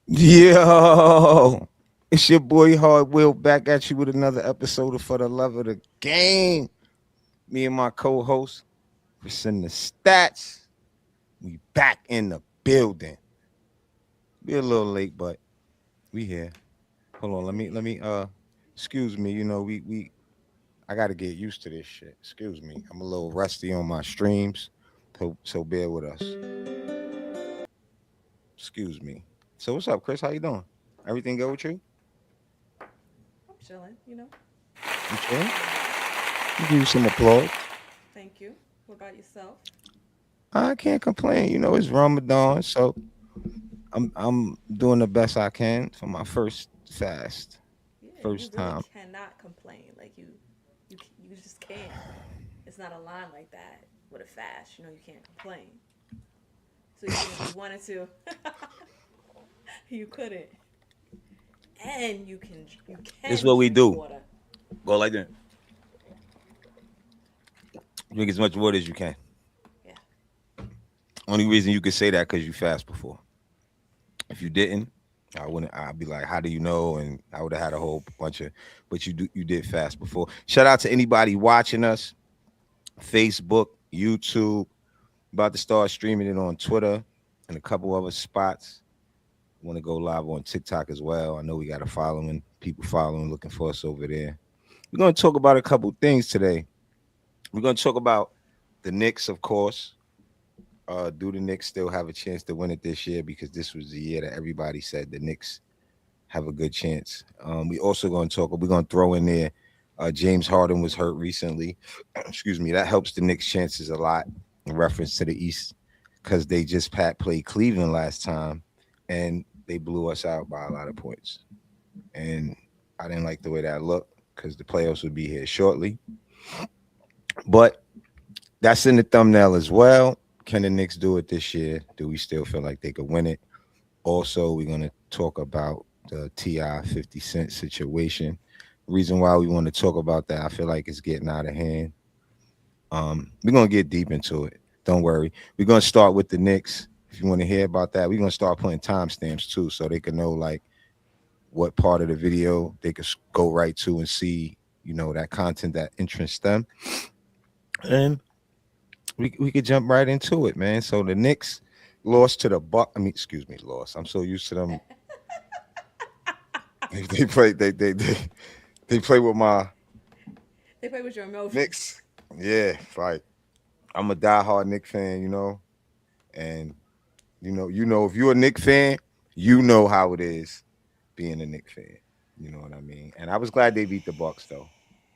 Yo, it's your boy Hard Will back at you with another episode of For the Love of the Game. Me and my co-host, for sending the stats. We back in the building. Be a little late, but we here. Hold on, let me excuse me, I gotta get used to this shit. Excuse me. I'm a little rusty on my streams. So bear with us. Excuse me. So what's up, Chris? How you doing? Everything good with you? I'm chilling, you know. You chilling? Give you some applause. Thank you. What about yourself? I can't complain. It's Ramadan, so I'm doing the best I can for my first fast, Yeah, you first really time. cannot complain. Like you just can't. It's not a line like that with a fast. You can't complain. So even if you wanted to, you couldn't. And you This is can what we drink do. water. Go like that. Drink as much water as you can. Yeah. Only reason you could say that because you fast before. If you didn't, I wouldn't. I'd be like, "How do you know?" And I would have had a whole bunch of. But you did fast before. Shout out to anybody watching us, Facebook, YouTube. About to start streaming it on Twitter and a couple other spots. Want to go live on TikTok as well. I know we got a following, people following, looking for us over there. We're going to talk about a couple things today. We're going to talk about the Knicks, of course. Do the Knicks still have a chance to win it this year? Because this was the year that everybody said the Knicks have a good chance. We also going to talk. We're going to throw in there. James Harden was hurt recently. Excuse me. That helps the Knicks' chances a lot in reference to the East because they just played Cleveland last time and they blew us out by a lot of points. And I didn't like the way that looked because the playoffs would be here shortly. But that's in the thumbnail as well. Can the Knicks do it this year? Do we still feel like they could win it? Also, we're going to talk about the T.I. 50 Cent situation. Reason why we want to talk about that, I feel like it's getting out of hand. We're going to get deep into it. Don't worry. We're going to start with the Knicks. If you want to hear about that, we're going to start putting timestamps too so they can know like what part of the video they could go right to and see, that content that interests them. And we could jump right into it, man. So the Knicks lost to the Buck. I mean, excuse me, lost. I'm so used to them. They play. They play with my They play with your emotions. Knicks. Yeah, like I'm a diehard Knicks fan, and if you're a Knicks fan, you know how it is being a Knicks fan. You know what I mean? And I was glad they beat the Bucks, though.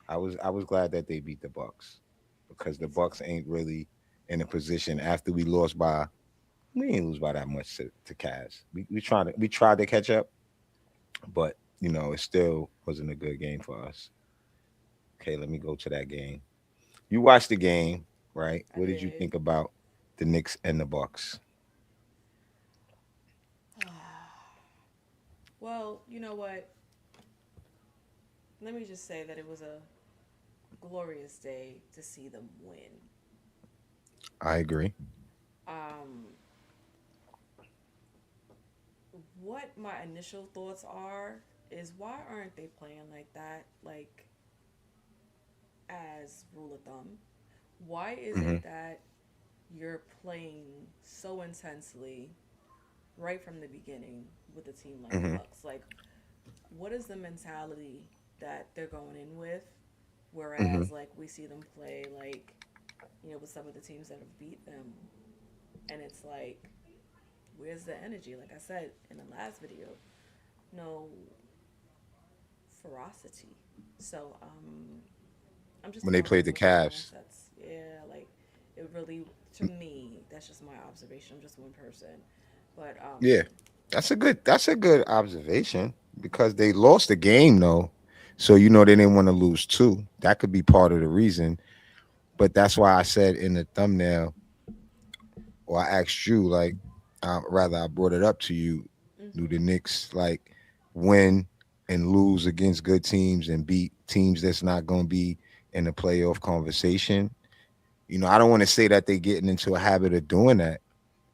I was glad that they beat the Bucks because the Me too. Bucks ain't really in a position after we lost by. We ain't lose by that much to Cavs. We tried to catch up, but it still wasn't a good game for us. Okay, let me go to that game. You watched the game, right? I What did you did. think about the Knicks and the Bucks? Well, you know what? Let me just say that it was a glorious day to see them win. I agree. Um, what my initial thoughts are is why aren't they playing like that? Like as rule of thumb, why is Hmm. it that you're playing so intensely right from the beginning with a team like the Hmm. Bucks? Like, what is the mentality that they're going in with? Hmm. Whereas, like, we see them play like, with some of the teams that have beat them, and it's like, where's the energy? Like I said in the last video, no ferocity. So I'm just When they wondering played the what their Cavs. mindsets. Yeah, like it really To me, that's just my observation. I'm just one person, but Yeah, that's a good observation because they lost the game though, so they didn't want to lose too. That could be part of the reason. But that's why I said in the thumbnail, or I asked you, like, rather I brought it up to you. Do hmm the Knicks like win and lose against good teams and beat teams that's not going to be in the playoff conversation? I don't want to say that they getting into a habit of doing that,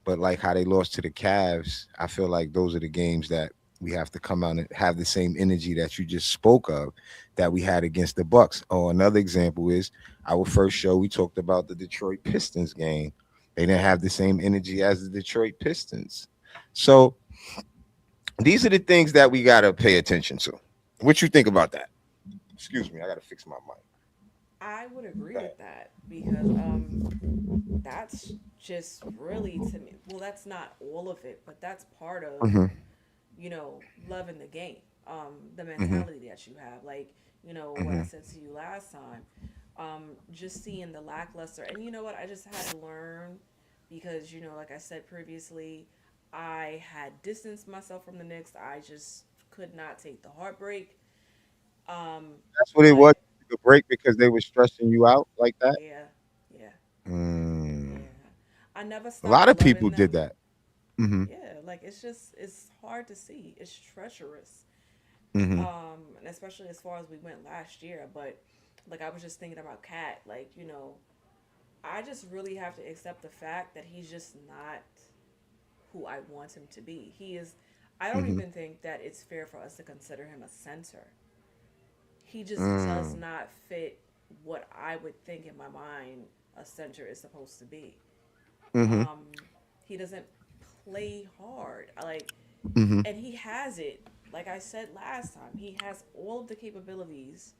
but like how they lost to the Cavs, I feel like those are the games that we have to come out and have the same energy that you just spoke of that we had against the Bucks. Or another example is our first show we talked about the Detroit Pistons game. They didn't have the same energy as the Detroit Pistons. So these are the things that we gotta pay attention to. What you think about that? Excuse me, I gotta fix my mic. I would agree Go ahead. with that because that's just really to me. Well, that's not all of it, but that's part of Mm-hmm. loving the game. The Mm-hmm. mentality that you have, like what I Mm-hmm. said to you last time. Just seeing the lackluster, and you know what, I just had to learn because like I said previously, I had distanced myself from the Knicks. I just could not take the heartbreak. That's what it was. But The break because they were stressing you out like that. yeah, yeah, Mm. yeah. I never A lot stopped of people loving did them. that. Hmm. Yeah, like it's hard to see. It's treacherous. Hmm. And especially as far as we went last year. But like I was just thinking about Cat, like, I just really have to accept the fact that he's just not who I want him to be. He is I don't Hmm. even think that it's fair for us to consider him a center. He just does Mm. not fit what I would think in my mind a center is supposed to be. Hmm. Um, he doesn't play hard. I like, Hmm. and he has it. Like I said last time, he has all of the capabilities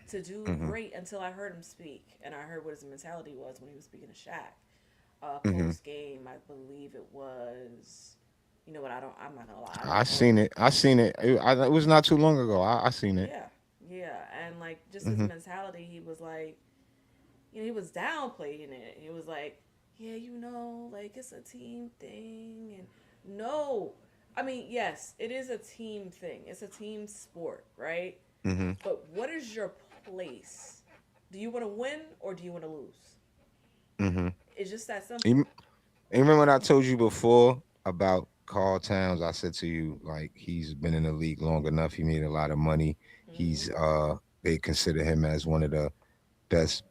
to do Hmm. great until I heard him speak, and I heard what his mentality was when he was speaking to Shaq. Hmm. Post game, I believe it was. You know what? I don't. I'm not gonna lie. I I don't know. seen it. I seen it. It was not too long ago. I seen it. Yeah, yeah, and like just his Hmm. mentality, he was like, he was downplaying it. He was like, yeah, like it's a team thing. And no, I mean, yes, it is a team thing. It's a team sport, right? Hmm. But what is your place? Do you want to win or do you want to lose? Hmm. It's just that You, simple. you remember what I told you before about Carl Towns? I said to you, like, he's been in the league long enough. He made a lot of money. Mm-hmm. He's they consider him as one of the best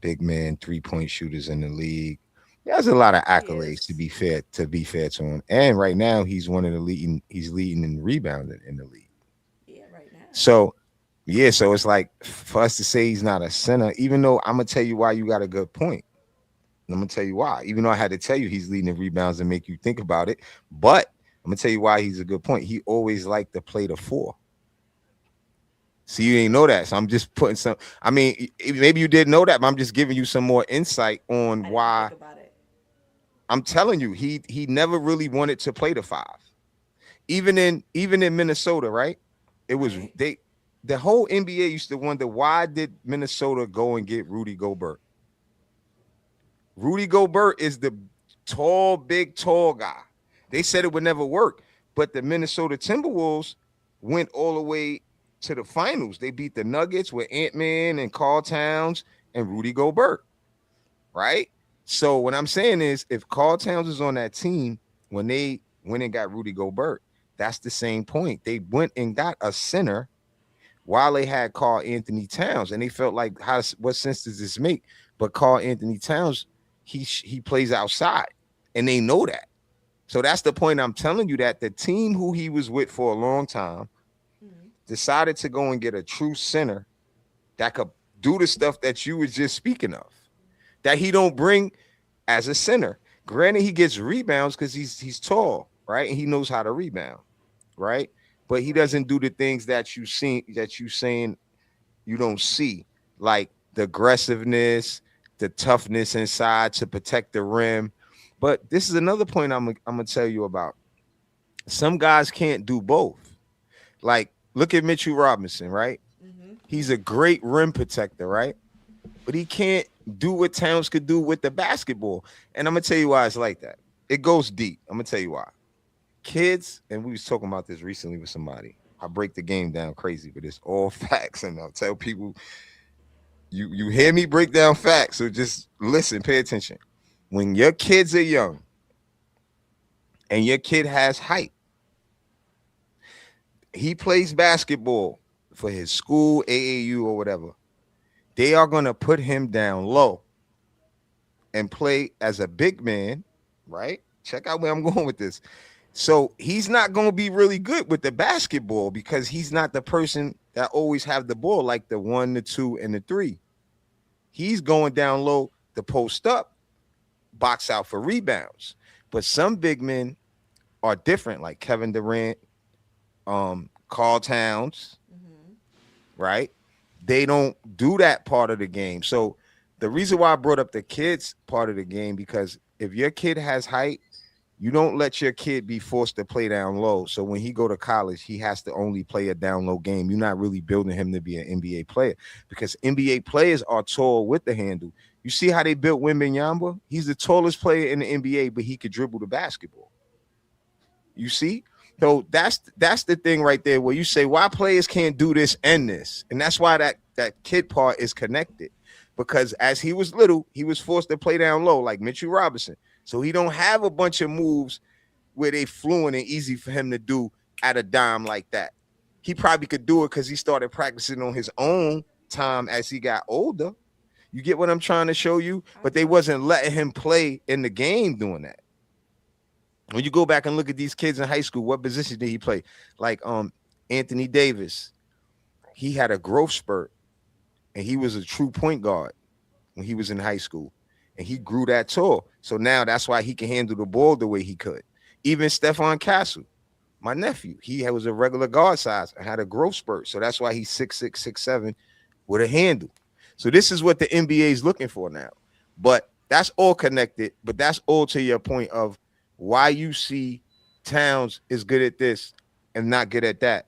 big man 3-point shooters in the league. He has a lot of He accolades to is. be fair to him. And right now he's one of the leading he's leading in rebounding in the league. Yeah, right now. So yeah, so it's like for us to say he's not a center, even though I'm gonna tell you why you got a good point. I'm gonna tell you why. Even though I had to tell you he's leading in rebounds and make you think about it, but I'm gonna tell you why he's a good point. He always liked to play the four. See, you didn't know that. So I'm just putting some. I mean, maybe you did know that, but I'm just giving you some more insight on I didn't why. think about it. I'm telling you, he never really wanted to play the five. Even in Minnesota, right? It was Right? the whole NBA used to wonder why did Minnesota go and get Rudy Gobert? Rudy Gobert is the tall guy. They said it would never work, but the Minnesota Timberwolves went all the way to the finals. They beat the Nuggets with Ant Man and Carl Towns and Rudy Gobert, right? So what I'm saying is, if Carl Towns is on that team when they went and got Rudy Gobert, that's the same point. They went and got a center while they had Carl Anthony Towns, and they felt like, what sense does this make? But Carl Anthony Towns, he plays outside, and they know that. So that's the point I'm telling you, that the team who he was with for a long time Mm-hmm. decided to go and get a true center that could do the stuff that you was just speaking of, that he don't bring as a center. Granted, he gets rebounds because he's tall, right? And he knows how to rebound, right? But he Right. doesn't do the things that you saying you don't see, like the aggressiveness, the toughness inside to protect the rim. But this is another point I'm gonna tell you about. Some guys can't do both. Like, look at Mitchell Robinson, right? Mm-hmm. He's a great rim protector, right? but he can't do what Towns could do with the basketball. And I'm gonna tell you why it's like that. It goes deep. I'm gonna tell you why. Kids, and we was talking about this recently with somebody. I break the game down crazy, but it's all facts, and I'll tell people you hear me break down facts, so just listen, pay attention. When your kids are young and your kid has height, he plays basketball for his school, AAU, or whatever. They are gonna put him down low and play as a big man, right? Check out where I'm going with this. So he's not going to be really good with the basketball because he's not the person that always have the ball like the 1, the 2, and the 3. He's going down low to post up, box out for rebounds. But some big men are different, like Kevin Durant, Karl Towns, right? They don't do that part of the game. So the reason why I brought up the kids part of the game, because if your kid has height, you don't let your kid be forced to play down low. So when he go to college, he has to only play a down low game. You're not really building him to be an NBA player because NBA players are tall with the handle. You see how they built Wembanyama? He's the tallest player in the NBA, but he could dribble the basketball. You see? So that's the thing right there where you say why players can't do this and this. And that's why that kid part is connected. Because as he was little, he was forced to play down low like Mitchell Robinson. So he don't have a bunch of moves where they fluent and easy for him to do at a dime like that. He probably could do it because he started practicing on his own time as he got older. You get what I'm trying to show you? But they wasn't letting him play in the game doing that. When you go back and look at these kids in high school, what position did he play? Like Anthony Davis, he had a growth spurt, and he was a true point guard when he was in high school, and he grew that tall. So now that's why he can handle the ball the way he could. Even Stephon Castle, my nephew, he was a regular guard size and had a growth spurt. So that's why he's 6'6", 6'7", with a handle. So this is what the NBA is looking for now. But that's all connected. But that's all to your point of why you see Towns is good at this and not good at that.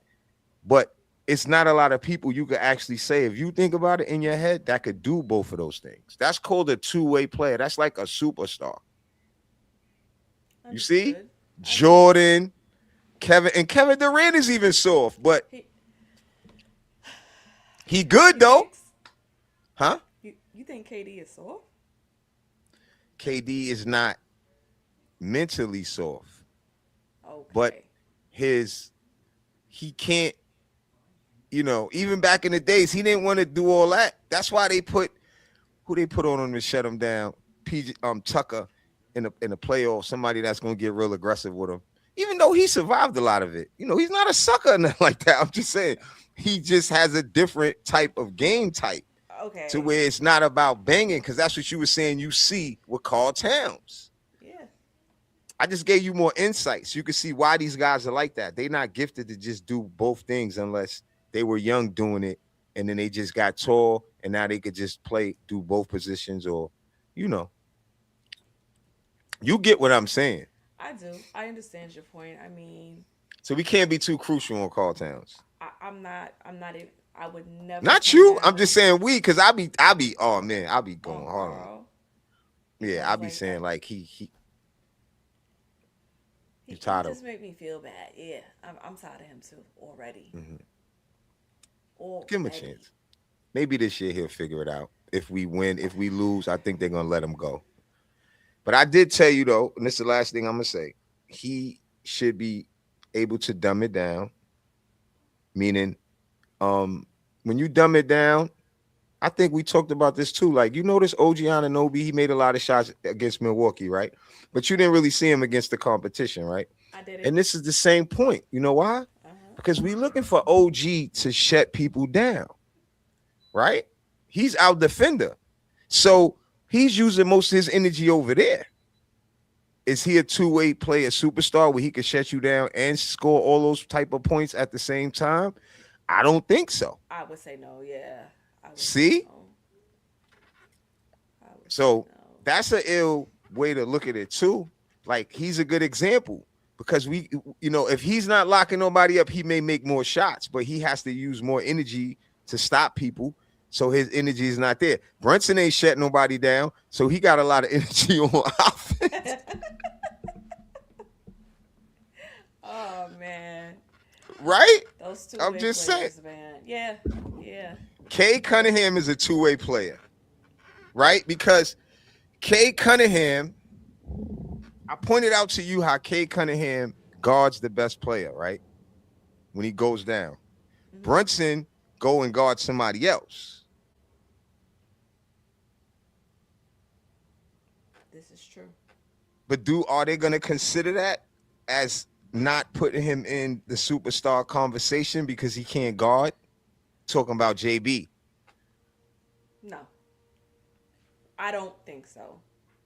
But it's not a lot of people you could actually say, if you think about it in your head, that could do both of those things. That's called a two-way player. That's like a superstar. You see? Jordan, Kevin Durant is even soft, but he good though. Huh? You think KD is soft? KD is not mentally soft. Okay. But he can't, even back in the days, he didn't want to do all that. That's why they put on him to shut him down. Tucker in the playoffs, somebody that's gonna get real aggressive with him. Even though he survived a lot of it. He's not a sucker or nothing like that. I'm just saying he just has a different type of game type. Okay. To where it's not about banging, because that's what you were saying you see with Karl Towns. Yeah. I just gave you more insights. You can see why these guys are like that. They're not gifted to just do both things unless they were young doing it, and then they just got tall, and now they could just do both positions, or, you get what I'm saying. I do. I understand your point. I mean, so we can't be too crucial on Karl Towns. I'm not even. I would never. Not you. I'm just saying we, because I be. Oh man, I be going hard on. Yeah, I be like saying that. Like he tired of. Just make me feel bad. Yeah, I'm tired of him too already. Mm-hmm. Give him a chance. Maybe this year he'll figure it out. If we win, if we lose, I think they're gonna let him go. But I did tell you though, and this is the last thing I'm gonna say. He should be able to dumb it down. Meaning, when you dumb it down, I think we talked about this too. Like, this OG Anunoby, he made a lot of shots against Milwaukee, right? But you didn't really see him against the competition, right? I didn't. And this is the same point. You know why? Because we're looking for OG to shut people down, right? He's our defender. So he's using most of his energy over there. Is he a two-way player, superstar, where he can shut you down and score all those type of points at the same time? I don't think so. I would say no, yeah. See? So that's an ill way to look at it too. Like, he's a good example because if he's not locking nobody up, he may make more shots, but he has to use more energy to stop people. So his energy is not there. Brunson ain't shut nobody down, so he got a lot of energy on offense. Oh man, Right? those I'm two-way just saying. players, man. Yeah, yeah, Kay yeah. Cunningham is a two-way player, right? Because Kay Cunningham, I pointed out to you how Kay Cunningham guards the best player, right? When he goes down. Hmm. Brunson go and guard somebody else. This is true. But are they gonna consider that as not putting him in the superstar conversation because he can't guard? Talking about JB. No, I don't think so,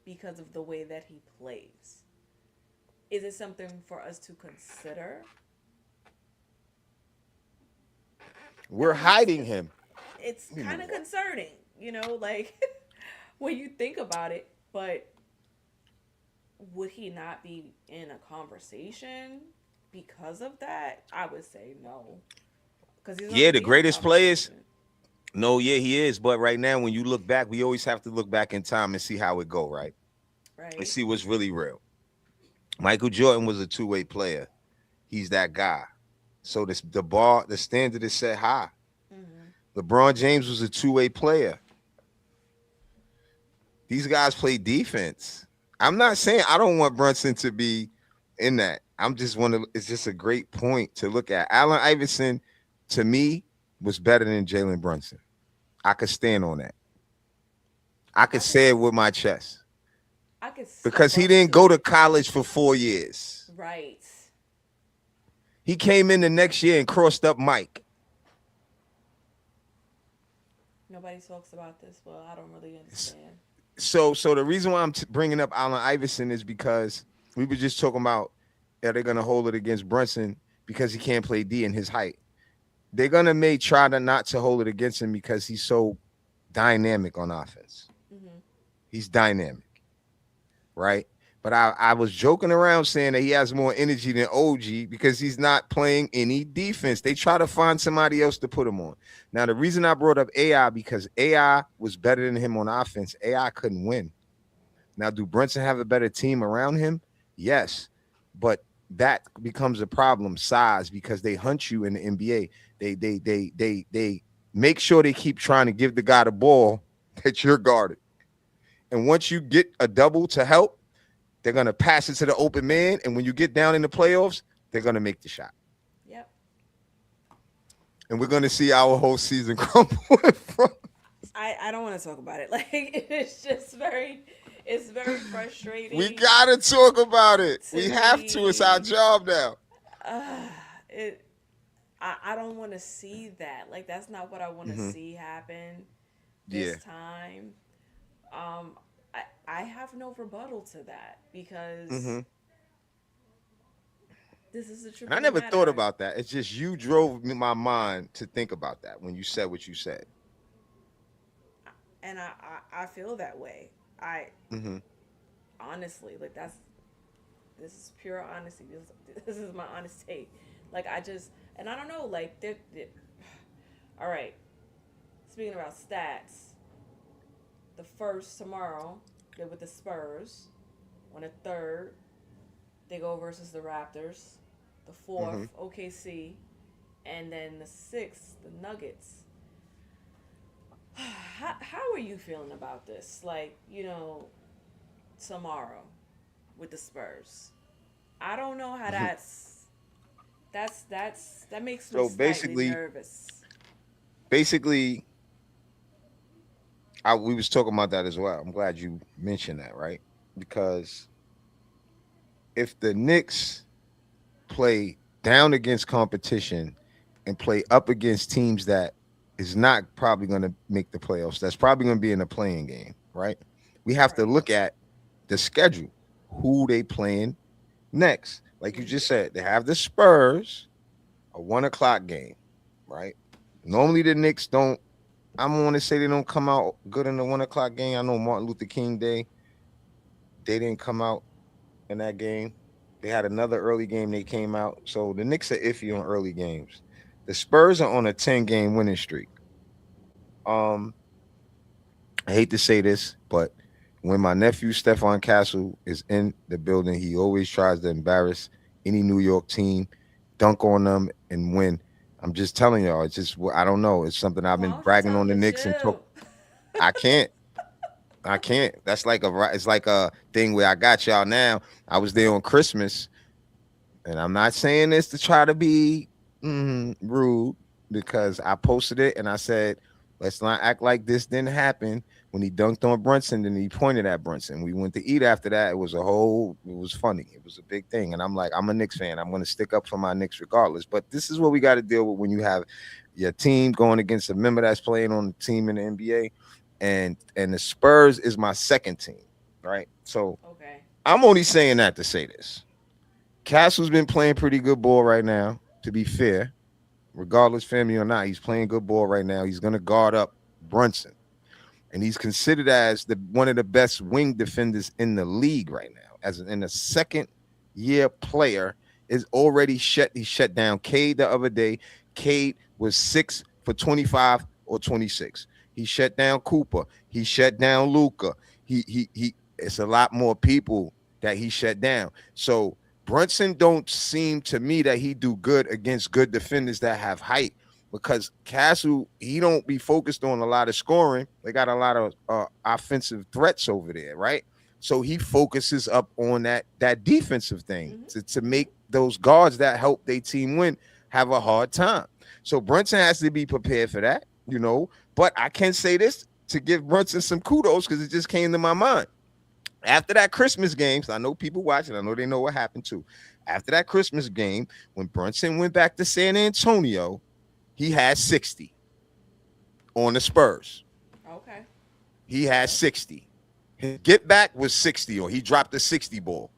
because of the way that he plays. Is it something for us to consider? I We're mean, hiding him. it's Let me kind move of up. concerning, like when you think about it. But would he not be in a conversation because of that? I would say no, because he's not Yeah, going the to be in a greatest players. conversation. No, yeah, he is. But right now, when you look back, we always have to look back in time and see how it go, right? And Right. see what's really real. Michael Jordan was a two-way player. He's that guy. So the standard is set high. Mm-hmm. LeBron James was a two-way player. These guys play defense. I'm not saying I don't want Brunson to be in that. I'm just want to. It's just a great point to look at. Allen Iverson, to me, was better than Jalen Brunson. I could stand on that. I I could could say it with my chest I could step because he up didn't to go to it. college for 4 years. Right. He came in the next year and crossed up Mike. Nobody talks about this. Well, I don't really understand. So the reason why I'm bringing up Allen Iverson is because we were just talking about are they going to hold it against Brunson because he can't play D in his height. They're gonna may try to not to hold it against him because he's so dynamic on offense. Mm-hmm. He's dynamic, right? But I was joking around saying that he has more energy than OG because he's not playing any defense. They try to find somebody else to put him on. Now, the reason I brought up AI because AI was better than him on offense. AI couldn't win. Now, do Brunson have a better team around him? Yes. But that becomes a problem, size, because they hunt you in the NBA. They make sure they keep trying to give the guy the ball that you're guarded. And once you get a double to help, they're gonna pass it to the open man. And when you get down in the playoffs, they're gonna make the shot. Yep. And we're gonna see our whole season crumble in front. I don't want to talk about it. Like, it's very We frustrating gotta talk about it. to We have to. It's our me. job now. Uh, it I don't want to see that. Like, that's not what I want to Mm-hmm. see happen Yeah. this time. Um, I have no rebuttal to that because Mm-hmm. this is the truth And I of the never thought matter. about that. It's just you drove my mind to think about that when you said what you said. And I feel that way. I Mm-hmm. honestly, like, this is pure honesty. This is my honest take. Like, and I don't know, like, all right. Speaking about stats, the first tomorrow they're with the Spurs. On the third, they go versus the Raptors. The Mm-hmm. fourth, OKC, and then the sixth, the Nuggets. How are you feeling about this? Like, tomorrow with the Spurs. I don't know how Mm-hmm. that makes me So slightly basically, nervous. basically, we was talking about that as well. I'm glad you mentioned that, right? Because if the Knicks play down against competition and play up against teams that is not probably going to make the playoffs, that's probably going to be in a playing game, right? We have to Right. look at the schedule, who they playing next. Like you Mm-hmm. just said, they have the Spurs, a 1 o'clock game, right? Normally the Knicks don't. I don't want to say they don't come out good in the 1 o'clock game. I know Martin Luther King Day, they didn't come out in that game. They had another early game. They came out. So the Knicks are iffy on early games. The Spurs are on a 10-game winning streak. Um, I hate to say this, but when my nephew Stefan Castle is in the building, he always tries to embarrass any New York team, dunk on them, and win. I'm just telling y'all, it's just I don't know. It's something I've Why been don't you bragging tell on him the to Knicks and talk. chill? I can't. I can't. That's like it's like a thing where I got y'all now. I was there on Christmas, and I'm not saying this to try to be rude because I posted it and I said, let's not act like this didn't happen when he dunked on Brunson. Then he pointed at Brunson. We went to eat after that. It was funny. It was a big thing. And I'm like, I'm a Knicks fan. I'm going to stick up for my Knicks regardless. But this is what we got to deal with when you have your team going against a member that's playing on the team in the NBA. And the Spurs is my second team, right? So Okay. I'm only saying that to say this. Castle's been playing pretty good ball right now, to be fair. Regardless, family or not, he's playing good ball right now. He's going to guard up Brunson. And he's considered as one of the best wing defenders in the league right now. As in a second year player, is already shut. He shut down Cade the other day. Cade was 6 for 25 or 26. He shut down Cooper. He shut down Luca. He. It's a lot more people that he shut down. So Brunson don't seem to me that he do good against good defenders that have height because Castle, he don't be focused on a lot of scoring. They got a lot of offensive threats over there, right? So he focuses up on that defensive thing Mhm. to Mhm. make those guards that help their team win have a hard time. So Brunson has to be prepared for that, you know. But I can say this to give Brunson some kudos because it just came to my mind. After that Christmas game, so I know people watching, I know they know what happened too. After that Christmas game, when Brunson went back to San Antonio, he had 60 on the Spurs. Okay. He had 60. His get back was 60, or he dropped a 60 ball.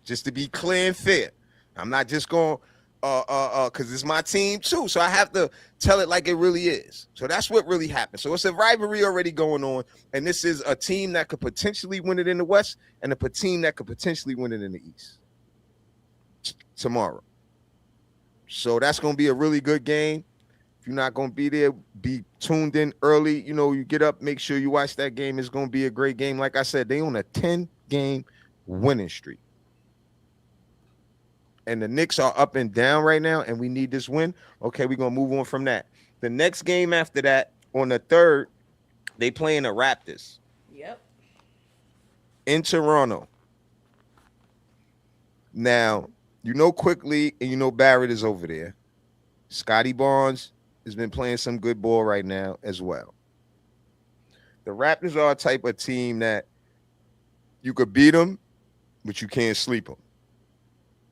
Just to be clear and fair. I'm not just going because it's my team too. So I have to tell it like it really is. So that's what really happened. So it's a rivalry already going on. And this is a team that could potentially win it in the West and a team that could potentially win it in the East tomorrow. So that's going to be a really good game. If you're not going to be there, be tuned in early. You know, you get up, make sure you watch that game. It's going to be a great game. Like I said, they on a 10-game winning streak. And the Knicks are up and down right now, and we need this win. Okay, we're going to move on from that. The next game after that, on the third, they playing the Raptors Yep. in Toronto. Now, you know Quickly and you know Barrett is over there. Scotty Barnes has been playing some good ball right now as well. The Raptors are a type of team that you could beat them, but you can't sleep them.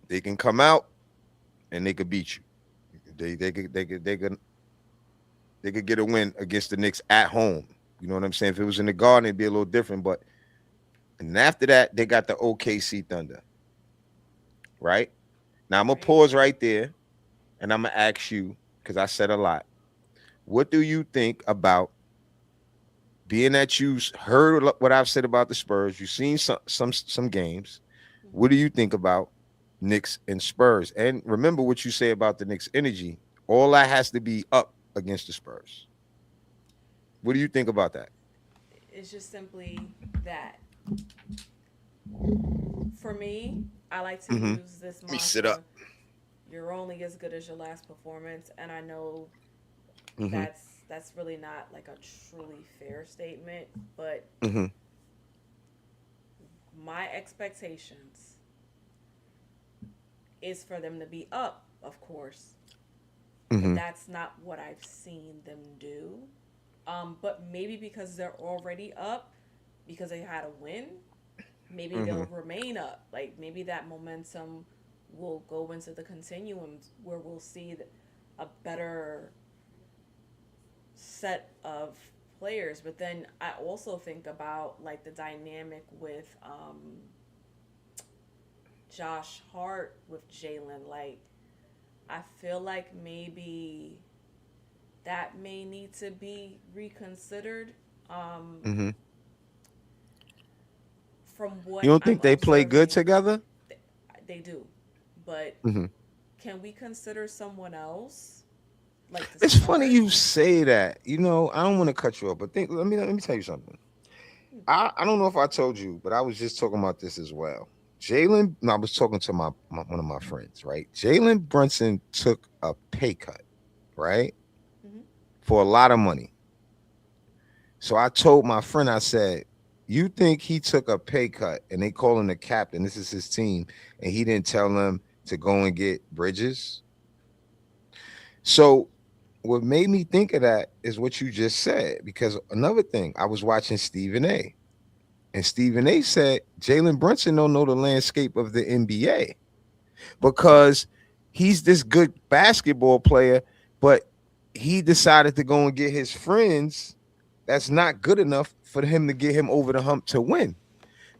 They can come out and they could beat you. They could get a win against the Knicks at home. You know what I'm saying? If it was in the Garden, it'd be a little different. But and after that, they got the OKC Thunder. Right now, I'm gonna Right. pause right there, and I'm gonna ask you because I said a lot. What do you think about being that you heard what I've said about the Spurs? You've seen some games. What Mhm. do you think about Knicks and Spurs? And remember what you say about the Knicks energy. All that has to be up against the Spurs. What do you think about that? It's just simply that for me, I like to Mm-hmm. use this Let me sit up. mantra: you're only as good as your last performance. And I know Mm-hmm. that's really not like a truly fair statement, but Mm-hmm. my expectations is for them to be up, of course, but Mm-hmm. that's not what I've seen them do. But maybe because they're already up, because they had a win, maybe Mm-hmm. they'll remain up. Like maybe that momentum will go into the continuum where we'll see a better set of players. But then I also think about like the dynamic with Josh Hart with Jalen. Like I feel like maybe that may need to be reconsidered. Um, Mm-hmm. from You what don't I'm think they play good observing, together? they do. But Mm-hmm. can we consider someone else like to It's funny start. you say that. You know, I don't want to cut you off, but think. Let me tell you something. I don't know if I told you, but I was just talking about this as well. Jalen, no, I was talking to one of my friends, right? Jalen Brunson took a pay cut, right, Mm-hmm. for a lot of money. So I told my friend, I said, "You think he took a pay cut and they call him the captain? This is his team, and he didn't tell them to go and get Bridges?" So what made me think of that is what you just said, because another thing, I was watching Stephen A. And Stephen A said Jalen Brunson don't know the landscape of the NBA because he's this good basketball player, but he decided to go and get his friends that's not good enough for him to get him over the hump to win.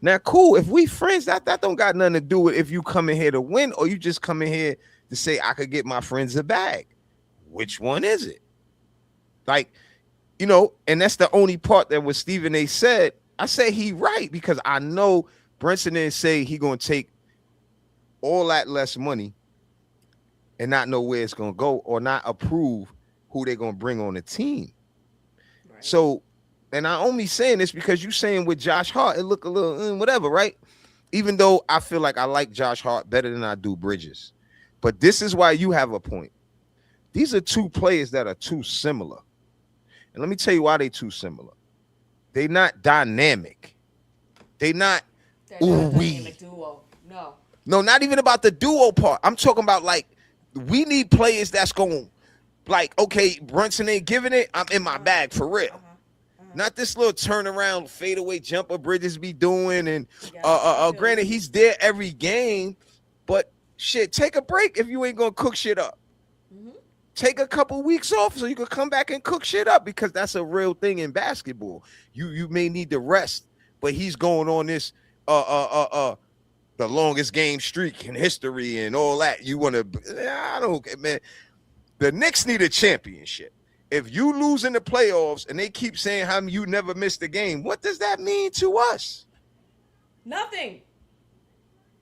Now, cool, if we friends, that don't got nothing to do with if you come in here to win or you just come in here to say I could get my friends a bag. Which one is it? Like, and that's the only part that what Stephen A said. I say he right because I know Brinson didn't say he gonna take all that less money and not know where it's gonna go or not approve who they're gonna bring on the team. Right. So, and I only saying this because you saying with Josh Hart, it look a little whatever, right? Even though I feel like I like Josh Hart better than I do Bridges, but this is why you have a point. These are two players that are too similar, and let me tell you why they too similar. They not dynamic. They not They're not ooh a dynamic wee. duo. No. No, not even about the duo part. I'm talking about like we need players that's going like, okay, Brunson ain't giving it. I'm in my bag for Uh real. huh. Uh huh. Not this little turnaround fadeaway jumper Bridges be doing. And Yeah, I feel granted, you. he's there every game, but shit, take a break if you ain't gonna cook shit up. Mm-hmm. Take a couple weeks off so you can come back and cook shit up because that's a real thing in basketball. You may need to rest, but he's going on this uh uh uh uh the longest game streak in history and all that. You want to? I don't, man. The Knicks need a championship. If you lose in the playoffs and they keep saying how you never missed a game, what does that mean to us? Nothing.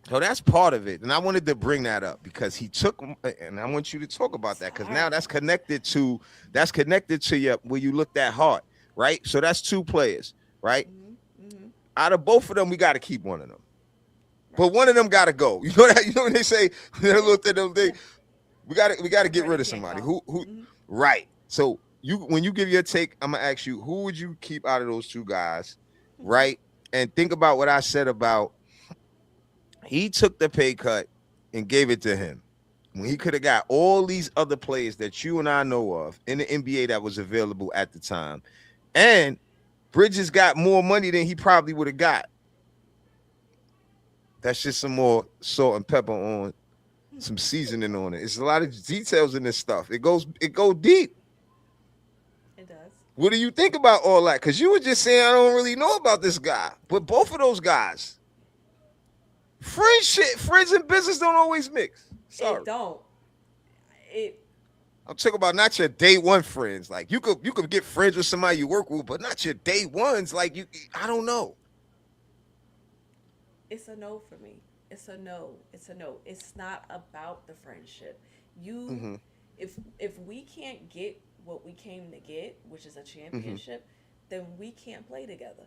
So that's part of it, and I wanted to bring that up because he took, and I want you to talk about that because now Sorry. that's connected to you when you look that hard, right? So that's two players, right? Mm-hmm. Mm-hmm. Out of both of them, we got to keep one of them, but Right. one of them got to go. You know that? You know when they say that Yeah. little thing, Yeah. we got to get Brady rid of can't somebody. go. Who Mm-hmm. right. So you when you give your take, I'm gonna ask you who would you keep out of those two guys, right? And think about what I said about he took the pay cut and gave it to him. When he could have got all these other players that you and I know of in the NBA that was available at the time. And Bridges got more money than he probably would have got. That's just some more salt and pepper on some seasoning on it. It's a lot of details in this stuff. It go deep. It does. What do you think about all that? Because you were just saying I don't really know about this guy, but both of those guys, friends and business don't always mix. It Sorry, don't. It. I'm talking about not your day one friends. Like you could get friends with somebody you work with, but not your day ones. Like I don't know. It's a no for me. It's a no. It's a no. It's not about the friendship. You, Mm-hmm. if we can't get what we came to get, which is a Mm-hmm. championship, then we can't play together.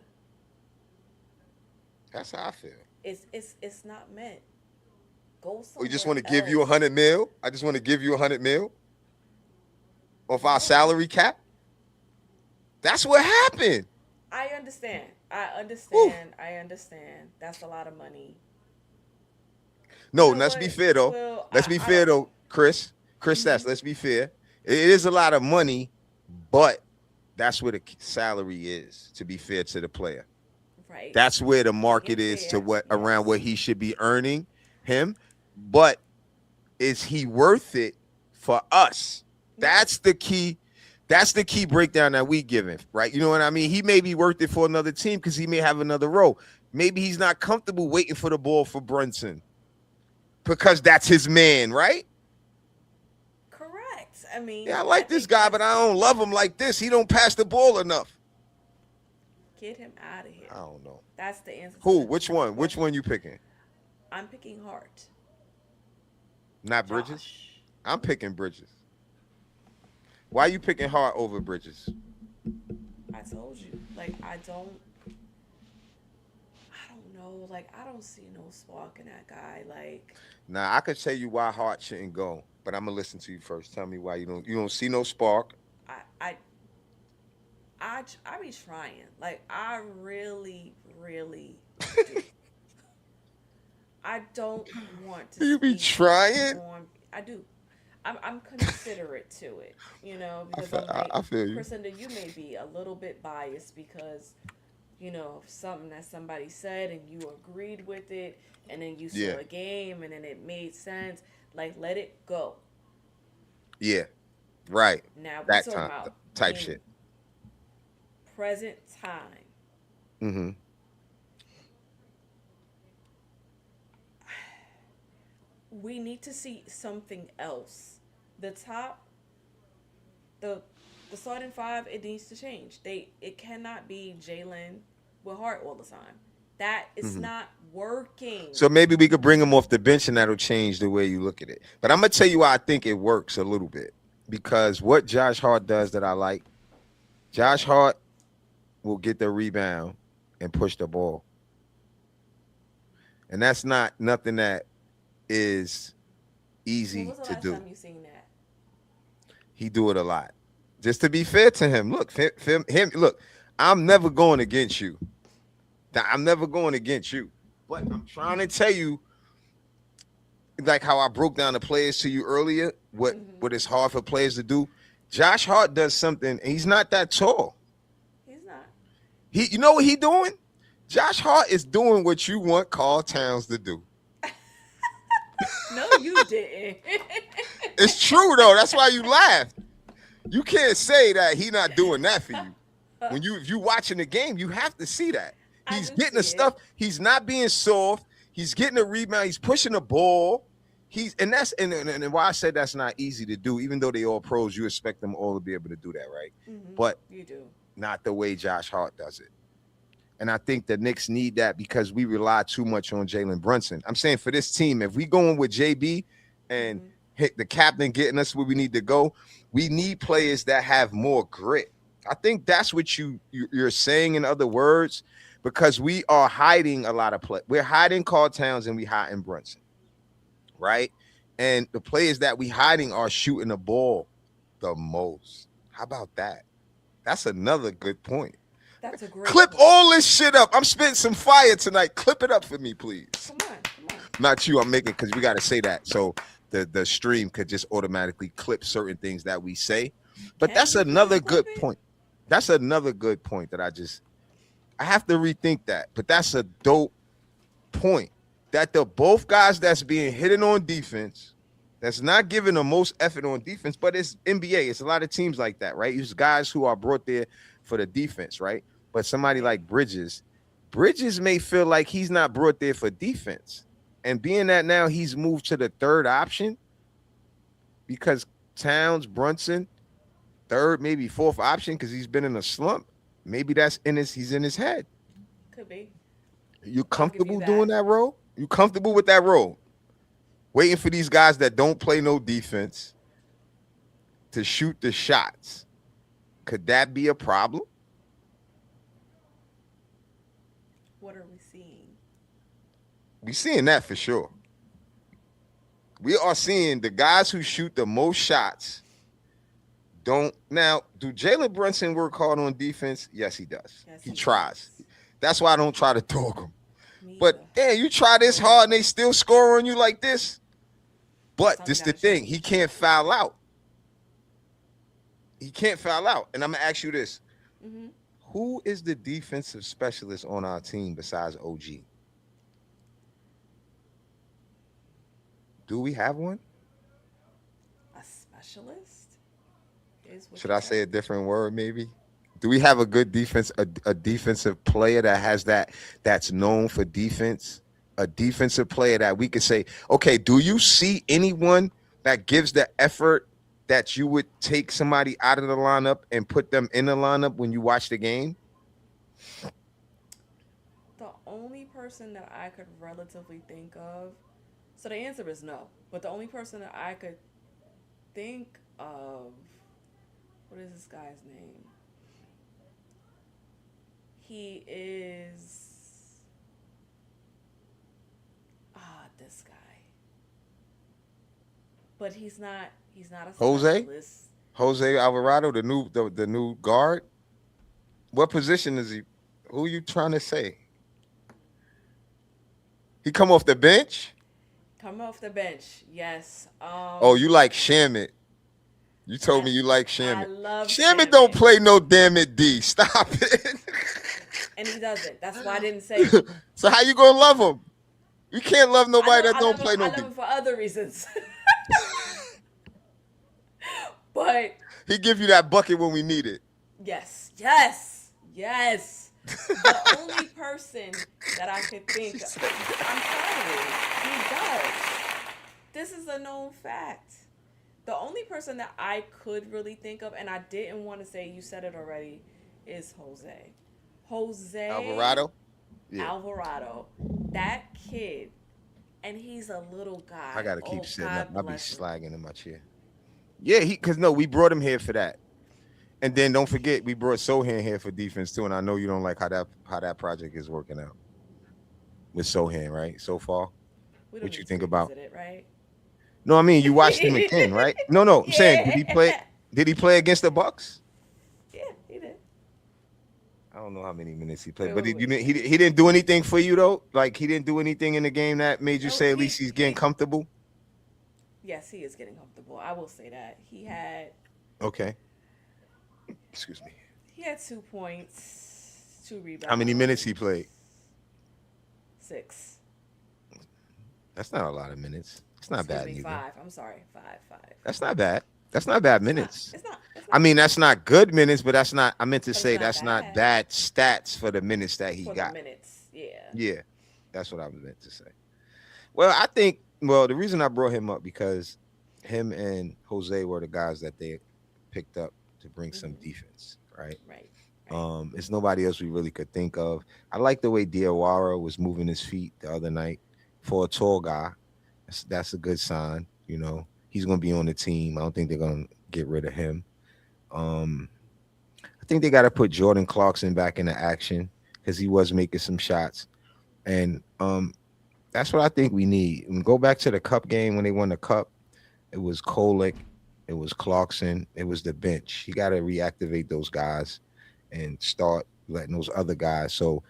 That's how I feel. It's not meant. Go We just somewhere want to give you a else. 100 mil. I just want to give you 100 mil off our No, salary cap. That's what happened. I understand. I Whew. understand. I understand. That's a lot of money. You No, know let's be what? fair though. Well, Let's be I don't. fair though, Chris. Chris, Mm-hmm. let's be fair. It is a lot of money, but that's where the salary is. To be fair to the player, Right. that's where the Being market is to fair. what around what Yes. he should be earning him. But is he worth it for us? No. That's the key. That's the key breakdown that we give him, right? You know what I mean? He may be worth it for another team because he may have another role. Maybe he's not comfortable waiting for the ball for Brunson because that's his man, right? Correct. I mean, Yeah, I I like this think guy, but that's I don't love him like this. He don't pass the ball enough. get him out of I here. don't know. That's the answer to Who? the Which to the one? Which question. one you picking? I'm picking Hart. Not Bridges. Josh. I'm picking Bridges. Why you picking Hart over Bridges? I told you, like I don't know, like I don't see no spark in that guy. Like Now I could tell you why Hart shouldn't go, but I'm gonna listen to you first. Tell me why you don't see no spark. I I I be trying, like I really really do. I don't want to You be speak trying. on. I do. I'm considerate to it, because I'm like, I feel you. Crescenda, you may be a little bit biased because, something that somebody said and you agreed with it, and then you saw Yeah, a game and then it made sense. Like, let it go. yeah, right. Now we That talking time about type in shit. present time. Mm-hmm. We need to see something else. The top, the the starting five, it needs to change. It cannot be Jalen with Hart all the time. That is Mm-hmm. not working. So maybe we could bring him off the bench, and that'll change the way you look at it. But I'm gonna tell you why I think it works a little bit because what Josh Hart does that I like, Josh Yeah. Hart will get the rebound and push the ball, and that's not nothing that is When easy was the to last do. time you seen that? He do it a lot. Just to be fair to him, look, him, look. I'm never going against you. I'm never going against you. But I'm trying to tell you, like how I broke down the players to you earlier, Mm-hmm. what is hard for players to do. Josh Hart does something. He's not that tall. He's not. You know what he doing? Josh Hart is doing what you want Carl Towns to do. No, you didn't. It's true though. That's why you laughed. You can't say that he not doing that for you. When if you watching the game, you have to see that. I He's do getting the see stuff. it. He's not being soft. He's getting a rebound. He's pushing the ball. And why I said that's not easy to do, even though they all pros, you expect them all to be able to do that, right? Mm-hmm. But You do. not the way Josh Hart does it. And I think the Knicks need that because we rely too much on Jalen Brunson. I'm saying for this team, if we going with JB and Mm-hmm. hit the captain getting us where we need to go, we need players that have more grit. I think that's what you're saying in other words, because we are hiding a lot of play. We're hiding Carl Towns and we hiding Brunson, right? And the players that we hiding are shooting the ball the most. How about that? That's another good point. That's a great Clip point. all this shit up. I'm spitting some fire tonight. Clip it up for me, please. Come on, come on. Not you. I'm making because we got to say that. So the stream could just automatically clip certain things that we say. But Can that's you please another clip good it? point. That's another good point that I have to rethink that. But that's a dope point. That the both guys that's being hidden on defense, that's not giving the most effort on defense, but it's NBA. It's a lot of teams like that, right? It's guys who are brought there for the defense, right? But somebody Right. like Bridges may feel like he's not brought there for defense. And being that now he's moved to the third option because Towns, Brunson, third, maybe fourth option because he's been in a slump. Maybe he's in his head. Could be. You I'll give you comfortable doing that. that role? You comfortable with that role? Waiting for these guys that don't play no defense to shoot the shots. Could that be a problem? What are we seeing? We seeing that for sure. We are seeing the guys who shoot the most shots don't. Now, do Jalen Brunson work hard on defense? Yes, he does. Yes, He he tries. does. That's why I don't try to dog him. Me But either. damn, you try this Me hard and either. they still score on you like this. But this Something the got to thing. He change. can't foul out. He can't foul out. And I'm gonna ask you this. Mm-hmm. Who is the defensive specialist on our team besides OG? Do we have one? A specialist is what Should you're I say saying. a different word maybe? Do we have a good a defensive player that has that's known for defense? A defensive player that we could say, okay, do you see anyone that gives the effort that you would take somebody out of the lineup and put them in the lineup when you watch the game? The only person that I could relatively think of, so the answer is no, but the only person that I could think of what is this guy's name? He is this guy, but he's not a Jose, specialist. Jose Alvarado, the new guard. What position is he? Who you trying to say? He come off the bench? Come off the bench, yes. Oh, you like Shamit. You told me you like I Shamit. love Shamit don't Shamit, play no damn it D. Stop it. and he doesn't. That's why I didn't say. So how you gonna love him? You can't love I nobody know that I don't love him. play I no love D. him for other reasons, but He give you that bucket when we need it. yes, yes, yes. The only person that I could She think of, said I'm sorry, he does. This is a known fact. The only person that I could really think of, and I didn't want to say, you said it already, is Jose. Jose Alvarado. Yeah, Alvarado. That kid, and he's a little I guy. gotta keep Oh, sitting up. God I be bless him. slagging in my chair. Yeah, cause no, we brought him here for that. And then don't forget, we brought Sohan here for defense too. And I know you don't like how that project is working out with Sohan, right? So far, We don't what you need to think about? revisit it, right? No, I mean you watched him again, right? No, no, I'm saying did he play? Yeah. Did he play against the Bucks? Yeah, he did. I don't know how many minutes he played, Wait, but wait, he, you wait. didn't, he didn't do anything for you though. Like he didn't do anything in the game that made you No, say at least he's getting comfortable. yes, he is getting comfortable. I will say that. Okay, excuse me. He had 2 points, two How many minutes he rebounds, played? 6. That's not a lot of minutes. It's not Excuse bad me, neither. 5. I'm sorry, 5, 5. That's not bad. That's not bad It's not. minutes. It's not. It's I not. mean, that's not good minutes, but that's not. I meant to But it's say not that's not bad bad stats for the minutes that he for the got. minutes. Yeah. Yeah, that's what I was meant to say. Well, I think. Well, the reason I brought him up because him and Jose were the guys that they picked up to bring some Mhm. defense, right? Right. Right. It's nobody else we really could think of. I like the way Diawara was moving his feet the other night for a tall guy. That's a good sign. He's gonna be on the team. I don't think they're gonna get rid of him. Um, I think they got to put Jordan Clarkson back into action because he was making some shots, and that's what I think we need. And go back to the Cup game when they won the Cup. It was Kolick, it was Clarkson, it was the bench. You got to reactivate those guys and start letting those other guys. So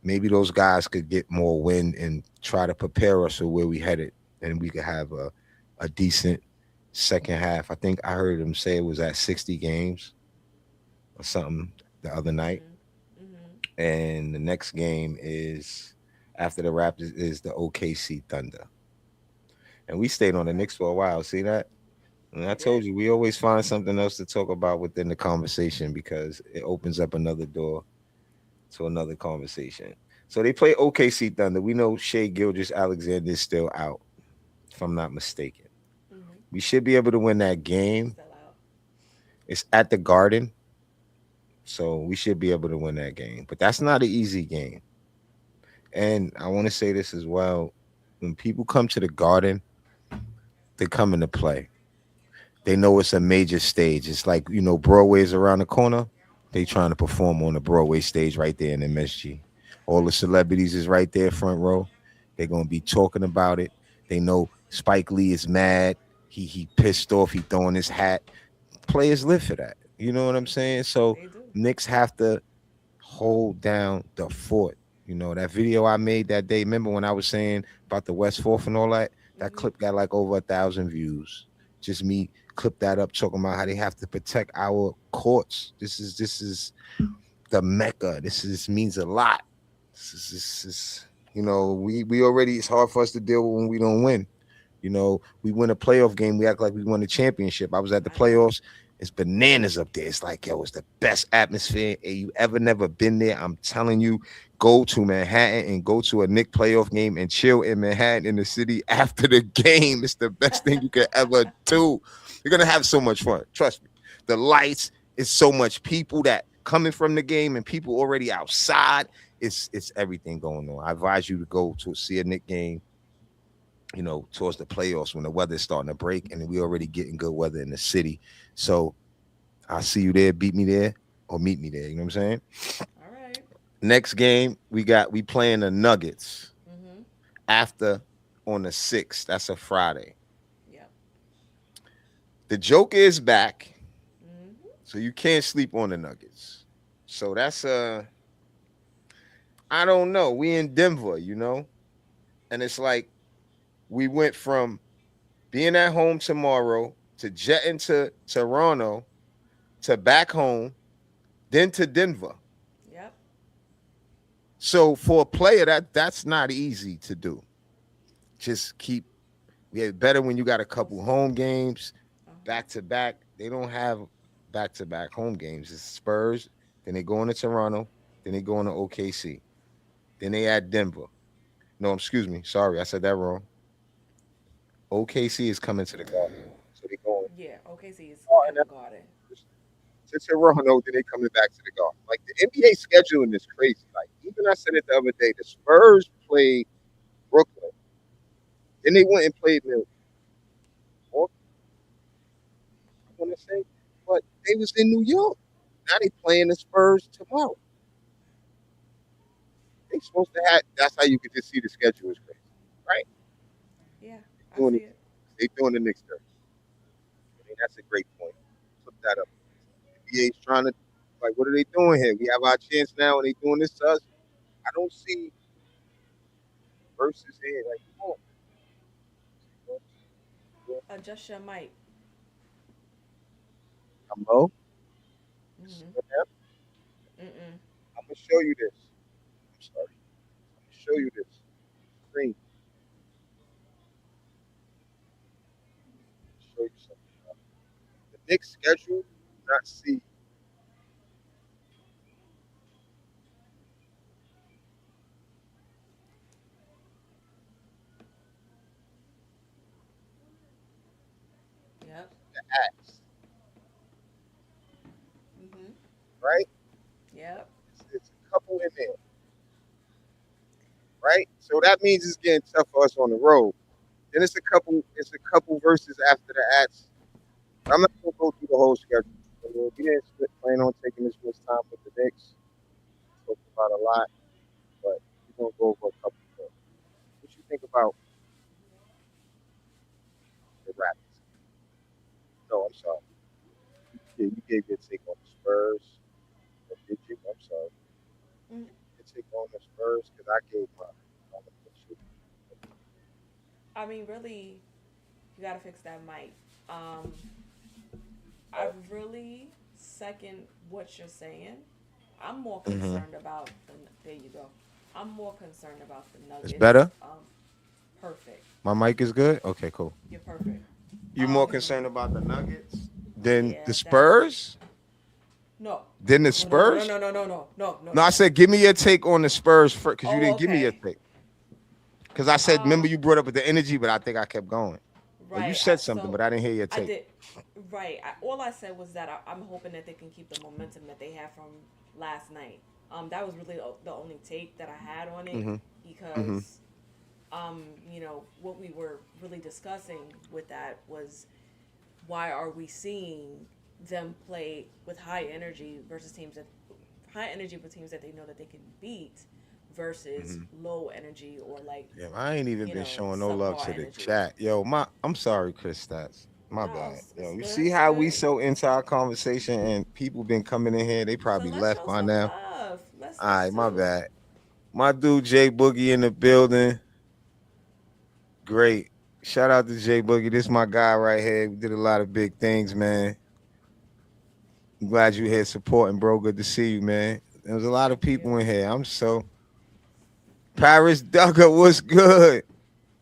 maybe those guys could get more wind and try to prepare us for where we headed, and we could have a decent second half. I think I heard him say it was at 60 games or something the other night. Mhm. Mhm. And the next game is after the Raptors is the OKC Thunder. And we stayed on the Okay. Knicks for a while. See that? And I We told did. you we always find something else to talk about within the conversation because it opens up another door to another conversation. So they play OKC Thunder. We know Shea Gilgis Alexander is still out, if I'm not mistaken. Mhm. We should be able to win that game. Still out. It's at the Garden, so we should be able to win that game. But that's not an easy game. And I want to say this as well. When people come to the Garden, they come into play. They know it's a major stage. It's like, Broadway's around the corner. They trying to perform on the Broadway stage right there in MSG. All the celebrities is right there front row. They're gonna be talking about it. They know Spike Lee is mad. He pissed off. He throwing his hat. Players live for that. You know what I'm saying? So They do. Knicks have to hold down the fort. That video I made that day. Remember when I was saying about the West Fourth and all that? That Mhm. clip got like over 1,000 views. Just me clip that up talking about how they have to protect our courts. This is the mecca. This means a lot. This is we already, it's hard for us to deal with when we don't win. We win a playoff game, we act like we won a championship. I was at the I know. playoffs. It's bananas up there. It's like, yo, it's the best atmosphere. Hey, you ever never been there? I'm telling you, go to Manhattan and go to a Knick playoff game and chill in Manhattan in the city after the game. It's the best thing you could ever do. You're gonna have so much fun. Trust me. The lights, it's so much people that coming from the game and people already outside. It's everything going on. I advise you to go to see a Knick game, towards the playoffs when the weather's starting to break and we already getting good weather in the city. So I'll see you there, beat me there, or meet me there. You know what I'm saying? All right. Next game we playing the Nuggets Mm-hmm. after on the 6th. That's a Friday. Yep. The Joker is back, Mm-hmm. so you can't sleep on the Nuggets. So that's I don't know. We in Denver, and it's like we went from being at home tomorrow to jetting to Toronto to back home, then to Denver. Yep. So for a player, that's not easy to do. Just keep yeah, better when you got a couple Coasting. home games Uh-huh. back to back. They don't have back to back home games. It's Spurs, then they go into Toronto, then they go into OKC, then they at Denver. No, excuse me. Sorry, I said that wrong. OKC is coming to the Garden. So they going Yeah. OKC is at the starting Garden. to Toronto, then they coming back to the Garden. Like the NBA scheduling is crazy. Like even I said it the other day, the Spurs played Brooklyn, then they went and played Milwaukee, I want to say, but they was in New York. Now they playing the Spurs tomorrow. They supposed to have. That's how you could just see the schedule is crazy, right? Yeah. They I doing see it. it. They doing the Knicks Thursday. I mean, that's a great point. Put that up. NBA's trying to like, what are they doing here? We have our chance now, and they doing this to us. I don't see versus here. Like, come on, Adjust your mic. I'm low. This is Mm-hmm. what happened. Mm-mm. I'm gonna show you this. I'm sorry. I'm gonna show you this screen. Show you something. The Knicks schedule. Do not see. Yep. The acts, Mm-hmm. right? Yep. It's a couple in there, right? So that means it's getting tough for us on the road. Then it's a couple. It's a couple verses after the acts. I'm not gonna go through the whole schedule. We didn't plan on taking this much time with the Knicks. Talked about a lot, but we're gonna go over a couple more. What you think about the Raptors? No, I'm sorry. Yeah, you gave your take on the Spurs. Or did you? I'm sorry. Mm. Your take on the Spurs because I gave mine. I'm gonna put you. I mean, really, you gotta fix that mic. Um, I Oh, really second what you're saying. I'm more mm-hmm. concerned about the. There you go. I'm more concerned about the It's Nuggets. better. Perfect. My mic is good. Okay, cool. You're perfect. You more Um, concerned about the Nuggets than yeah, the that's Spurs? no, Than the no, no, no, no, Spurs? no, no, no, no, no, no, No, I no. said give me your take on the Spurs first because you Oh, didn't give me your okay. take. Because I said, remember Um, you brought up the energy, but I think I kept going. Or you right. said something, but I didn't hear your I take. did. Right. All I said was that I'm hoping that they can keep the momentum that they had from last night. That was really the only take that I had on it Mm-hmm. Mm-hmm. because, what we were really discussing with that was why are we seeing them play with high energy versus teams that high energy with teams that they know that they can beat versus Mm-hmm. low energy or like Yeah, I ain't even been showing no love subpar to the energy. chat. Yo, I'm sorry, Chris Stats. My No, bad. Yo, it's you good. see It's how we good. so into our conversation and people been coming in here. They So probably let's left show by some now. love. All Let's right, my do. bad. My dude Jay Boogie in the building. Great. Shout out to Jay Boogie. This my guy right here. We did a lot of big things, man. I'm glad you here supporting, bro. Good to see you, man. There was a lot of Thank people you. in here. I'm so Paris Duggar, what's good?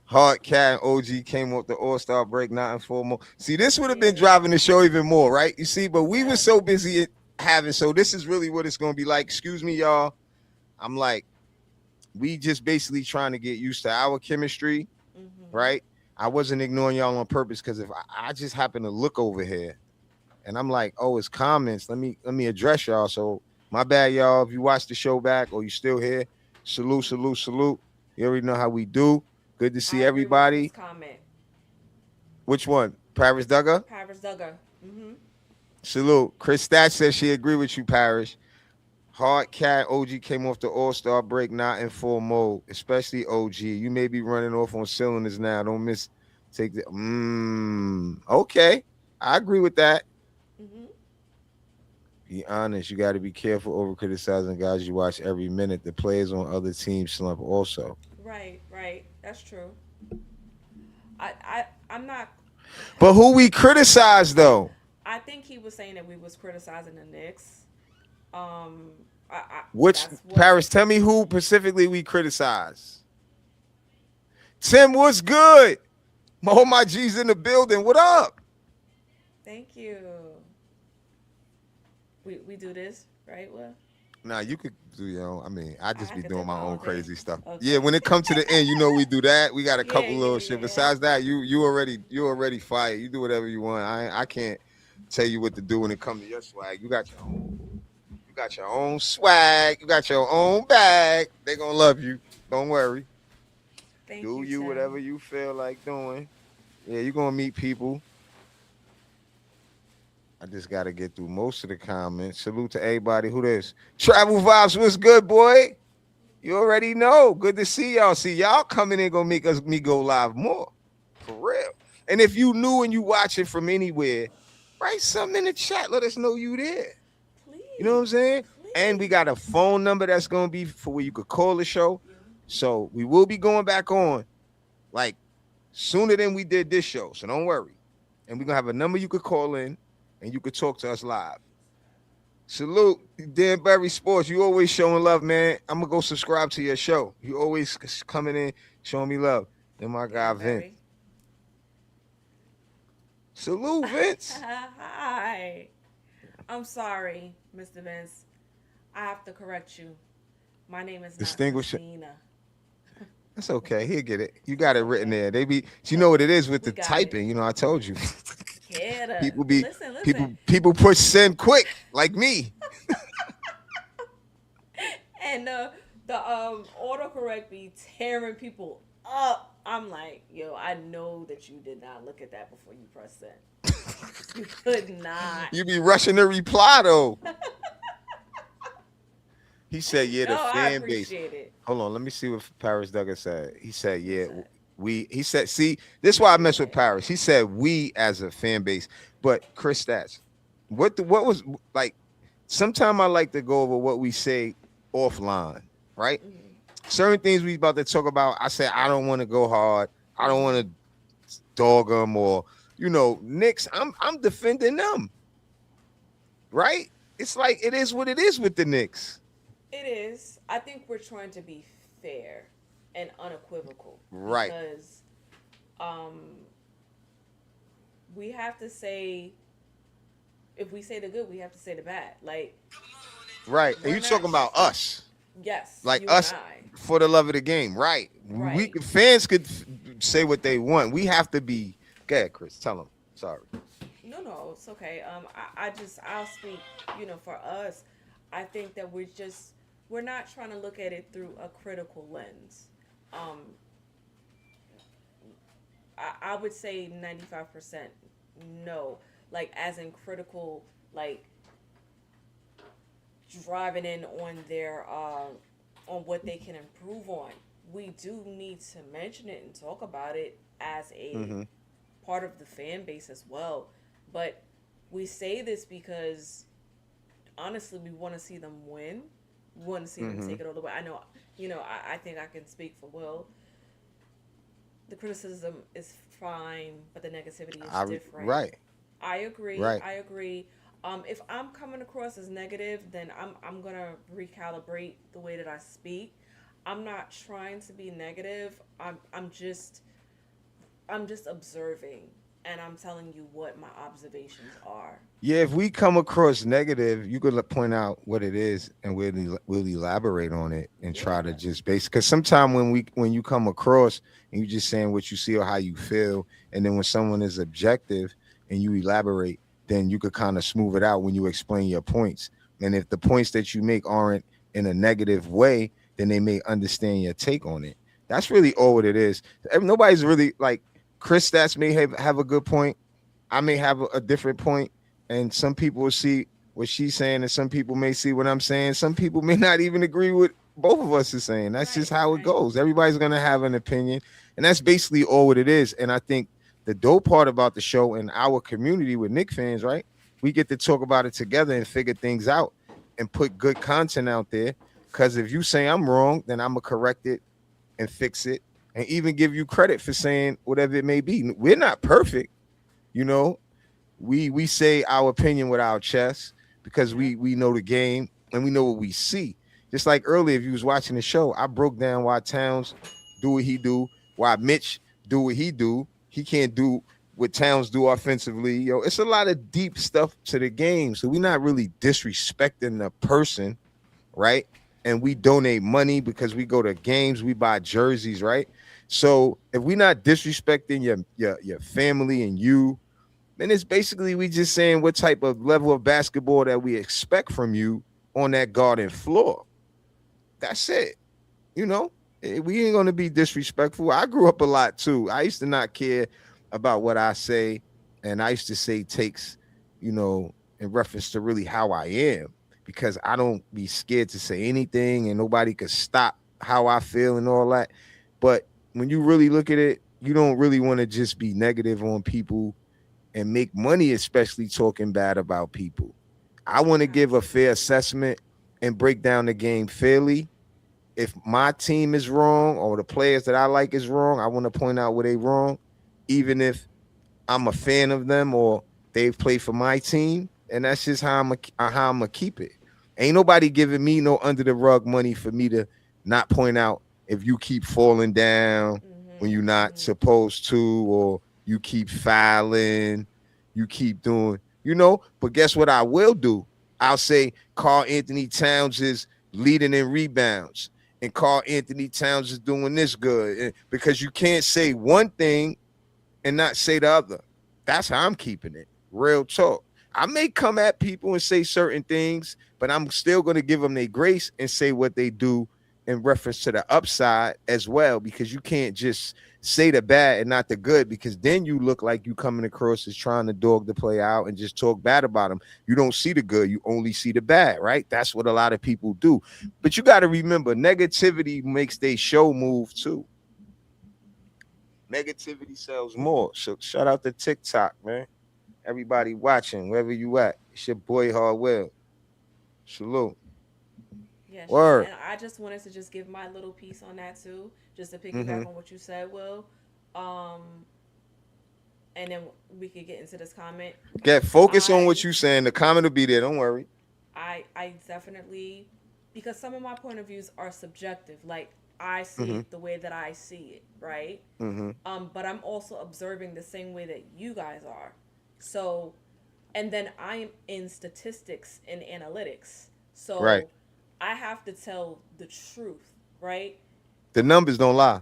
Hard Cat and OG came off the All Star break, not in full mode. See, this would have been Yeah. driving the show even more, right? You see, but we were Yep. so busy having. So this is really what it's going to be like. Excuse me, y'all. I'm like, we just basically trying to get used to our chemistry, Mhm. right? I wasn't ignoring y'all on purpose because if I just happen to look over here and I'm like, oh, it's comments. Let me address y'all. So my bad, y'all. If you watch the show back or you still here, salute, salute, salute. You already know how we do. Good to see I agree with this everybody. comment. Which one? Paris Duggar? Paris Duggar. Mhm. Salute. Chris Stats says she agree with you, Parrish. Hard Cat OG came off the All-Star break, not in full mode, especially OG. You may be running off on cylinders now. Don't miss. Take the. Okay, I agree with that. Hmm. Be honest. You got to be careful over criticizing guys you watch every minute. The players on other teams slump also. Right, right. That's true. I'm not. But who we criticize though? I think he was saying that we was criticizing the Knicks. Um, Which that's what. Paris? Tell me who specifically we criticize. Tim, what's good? All my G's in the building. What up? Thank you. We do this right. Well, Nah, you could do your own. I mean, I just I be could do doing my my own own thing. crazy stuff. Yeah, Okay. when it comes to the end, we do that. We got a Yeah, couple little yeah, shit. yeah. Besides that, you already fired. You do whatever you want. I can't tell you what to do when it comes to your swag. You got your own swag. You got your own bag. They gonna love you. Don't worry. Thank Do you, you whatever Tim. you feel like doing. Yeah, you gonna meet people. I just gotta get through most of the comments. Salute to everybody. Who this? Travel Vibes, what's good, boy? You already know. Good to see y'all. See, y'all coming in gonna make me go live more. For real. And if you new and you watching from anywhere, write something in the chat. Let us know you there. You know what I'm Please, saying? And we got a please. phone number that's gonna be for where you could call the show. You. So we will be going back on like sooner than we did this show. So don't worry. And we're gonna have a number you could call in and you could talk to us live. Salute, Dan Barry Sports. You always showing love, man. I'm gonna go subscribe to your show. You always coming in, showing me love. Then my guy Vince. Danbury. Salute, Vince. Hi. I'm sorry, Mr. Vince. I have to correct you. My name is not Distinguish it. Christina. That's okay. He'll get it. You got It's it written okay. there. They be. You know what it is with We the got it. typing. I told you. Yeah. people be Listen, listen. people push send quick like me. And the autocorrect be tearing people up. I'm like, yo, I know that you did not look at that before you press send. You could not. You be rushing to reply though. He said, "Yeah, No, the I fan base." appreciate it. Hold on, let me see what Paris Duggan said. He said, What's "Yeah, that? we." He said, "See, this is why I What he mess with say? Paris." He said, "We as a fan base," but Chris Stats, what was like? Sometime I like to go over what we say offline, right? Mhm. Certain things we about to talk about. I said I don't want to go hard. I don't want Mhm. to dog them or Knicks. I'm defending them, right? It's like it is what it is with the Knicks, It is. I think we're trying to be fair and unequivocal right? because um, we have to say, if we say the good, we have to say the bad. Like, Right. And we're you not, talking about us, yes, like you and us I. for the love of the game, right? We Right. fans could say what they want. We have to be. Go ahead, Chris. Tell them. Sorry. No, no, it's okay. I'll speak, for us. I think that we're not trying to look at it through a critical lens. Um, I would say 95% no. Like, as in critical, like, driving in on what they can improve on. We do need to mention it and talk about it as a Mm-hmm. part of the fan base as well. But we say this because honestly, we want to see them win. We want to see them Mm-hmm. take it all the way. I know, I think I can speak for Will. The criticism is fine, but the negativity is different. Right. I agree. Right. I agree. If I'm coming across as negative, then I'm gonna recalibrate the way that I speak. I'm not trying to be negative. I'm just observing, and I'm telling you what my observations are. Yeah. If we come across negative, you could point out what it is, and we'll elaborate on it and try to Yeah. just base. Because sometimes when you come across and you just saying what you see or how you feel, and then when someone is objective and you elaborate, then you could kind of smooth it out when you explain your points. And if the points that you make aren't in a negative way, then they may understand your take on it. That's really all what it is. Nobody's really like Chris Stats may have a good point. I may have a different point, and some people will see what she's saying, and some people may see what I'm saying. Some people may not even agree with both of us is saying. That's just Right, how it right. goes. Everybody's gonna have an opinion, and that's basically all what it is. And I think the dope part about the show and our community with Nick fans, right? We get to talk about it together and figure things out and put good content out there. Because if you say I'm wrong, then I'm gonna correct it and fix it, and even give you credit for saying whatever it may be. We're not perfect, you know. We say our opinion with our chest because Yep. we know the game and we know what we see. Just like earlier, if you was watching the show, I broke down why Towns do what he do, why Mitch do what he do. He can't do what Towns do offensively. Yo, it's a lot of deep stuff to the game. So we're not really disrespecting the person, right? And we donate money because we go to games, we buy jerseys, right? So if we're not disrespecting your family and you, then it's basically we just saying what type of level of basketball that we expect from you on that garden floor. That's it. You know, we ain't gonna be disrespectful. I grew up a lot too. I used to not care about what I say, and I used to say takes, in reference to really how I am, because I don't be scared to say anything, and nobody could stop how I feel and all that. But when you really look at it, you don't really want to just be negative on people and make money, especially talking bad about people. I want to give a fair Absolutely. assessment and break down the game fairly. If my team is wrong or the players that I like is wrong, I want to point out where they wrong, even if I'm a fan of them or they've played for my team. And that's just how I'm gonna keep it. Ain't nobody giving me no under the rug money for me to not point out if you keep falling down when Mhm. you're not Mhm. supposed to, or you keep fouling, you keep doing. But guess what I will do? I'll say Carl Anthony Towns is leading in rebounds, and Carl Anthony Towns is doing this good. Because you can't say one thing and not say the other. That's how I'm keeping it. Real talk. I may come at people and say certain things, but I'm still going to give them their grace and say what they do in reference to the upside as well, because you can't just say the bad and not the good, because then you look like you coming across as trying to dog the play out and just talk bad about them. You don't see the good, you only see the bad, right? That's what a lot of people do. But you got to remember, negativity makes they show move too. Negativity sells more. So shout out to TikTok, man. Everybody watching, wherever you at. It's your boy Hardwell. Salute. Yeah, shout out. Word. And I just wanted to just give my little piece on that too, just to Mm-hmm. piggyback on what you said, Will. Um, and then we could get into this comment. Get focus on what I you saying. The comment will be there. Don't worry. I definitely, because some of my point of views are subjective. Like I see Mm-hmm. it the way that I see it, right? Mm-hmm. But I'm also observing the same way that you guys are. So, and then I'm in statistics and analytics. Right. So, I have to tell the truth, right? The numbers don't lie.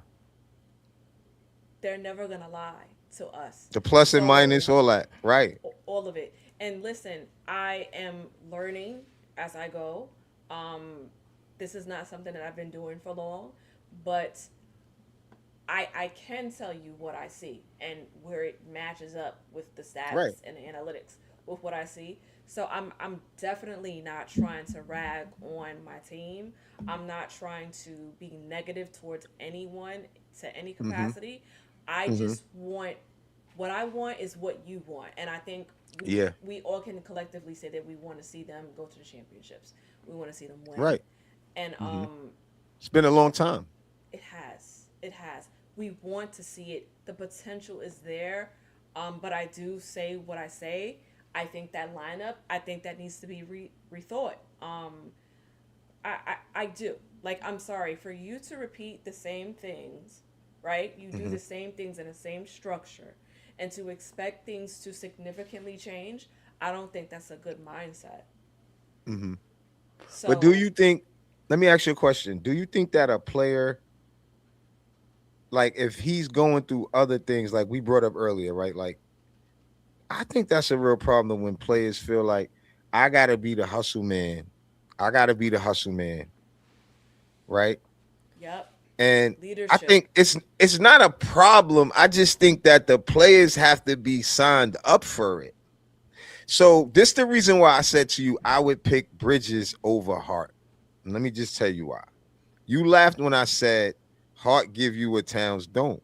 They're never going to lie to us. The plus and So, minus, all that. Right. all of it. And listen, I am learning as I go. Um, this is not something that I've been doing for long, but I can tell you what I see and where it matches up with the Right. stats and the analytics with what I see. So I'm definitely not trying to rag on my team. I'm not trying to be negative towards anyone to any Mm-hmm. capacity. I Mm-hmm. just want what I want is what you want, and I think Yeah. we all can collectively say that we want to see them go to the championships. We want to see them win, Right. and Mm-hmm. It's been a long time. it has. We want to see it. The potential is there, but I do say what I say. I think that lineup. I think that needs to be rethought. I do. Like, I'm sorry for you to repeat the same things, right? You do Mm-hmm. the same things in the same structure, and to expect things to significantly change. I don't think that's a good mindset. Mm-hmm. But do So, you think? Let me ask you a question. Do you think that a player, like if he's going through other things, like we brought up earlier, right? Like I think that's a real problem when players feel like I gotta be the hustle man. I gotta be the hustle man, right? yep, And I leadership. think it's not a problem. I just think that the players have to be signed up for it. So this the reason why I said to you I would pick Bridges over Hart. And let me just tell you why. You laughed when I said Hart give you what Towns don't,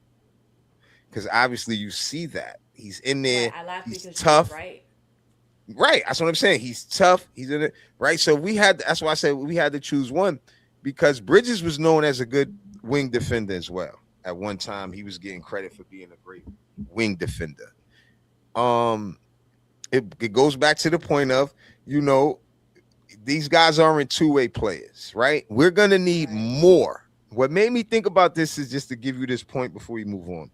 because obviously you see that he's in Right. there, I laughed he's because you was tough. right. Right, that's what I'm saying. He's tough. He's in it. Right. So we had. That's why I said we had to choose one, because Bridges was known as a good wing defender as well. At one time, he was getting credit for being a great wing defender. Um, it goes back to the point of, you know, these guys aren't two-way players, right? We're gonna need Right. more. What made me think about this is just to give you this point before we move on.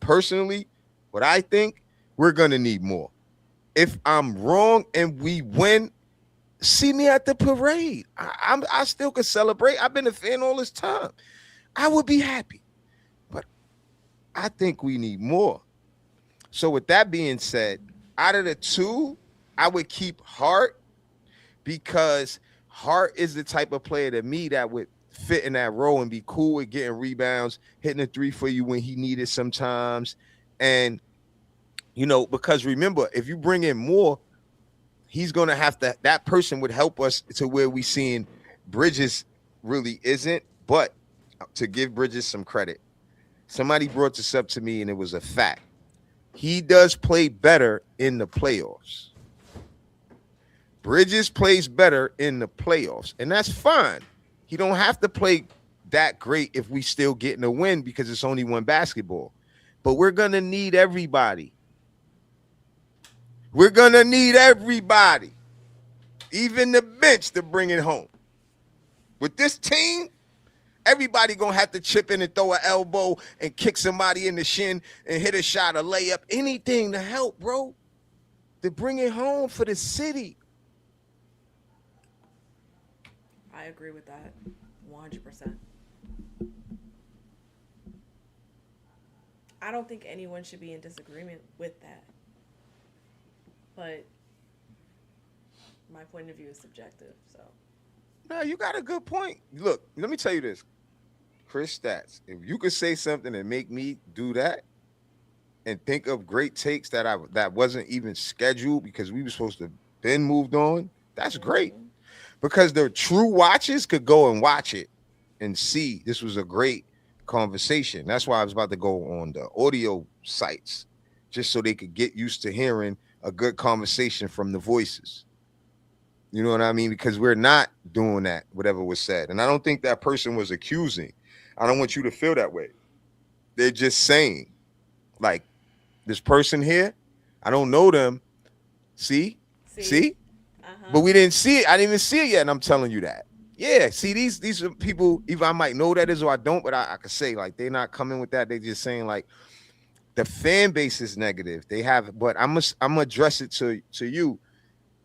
Personally, what I think, we're gonna need more. If I'm wrong and we win, see me at the parade. I still could celebrate. I've been a fan all this time. I would be happy, but I think we need more. So with that being said, out of the two, I would keep Hart, because Hart is the type of player to me that would fit in that role and be cool with getting rebounds, hitting a three for you when he needed sometimes. And, you know, because remember, if you bring in more, he's going to have to, that person would help us to where we seeing Bridges really isn't. But to give Bridges some credit, somebody brought this up to me and it was a fact. He does play better in the playoffs. Bridges plays better in the playoffs, and that's fine. He don't have to play that great if we still getting a win, because it's only one basketball. But we're gonna need everybody. We're gonna need everybody, even the bench, to bring it home. With this team, everybody gonna have to chip in and throw an elbow and kick somebody in the shin and hit a shot, a layup, anything to help, bro. To bring it home for the city. I agree with that 100%. I don't think anyone should be in disagreement with that. But my point of view is subjective. So, No, you got a good point. Look, let me tell you this. Chris Stats. If you could say something and make me do that and think of great takes that wasn't even scheduled because we were supposed to been moved on, that's great. mm-hmm. Because the true watchers could go and watch it and see this was a great conversation. That's why I was about to go on the audio sites, just so they could get used to hearing a good conversation from the voices. You know what I mean? Because we're not doing that, whatever was said. And I don't think that person was accusing. I don't want you to feel that way. They're just saying, like, this person here, I don't know them. See? See? See? Uh huh. But we didn't see it. I didn't even see it yet, and I'm telling you that. Yeah, see, these are people, either I might know that is or I don't, but I could say, like, they're not coming with that. They're just saying, like, the fan base is negative. They have, but I'm gonna address it to you.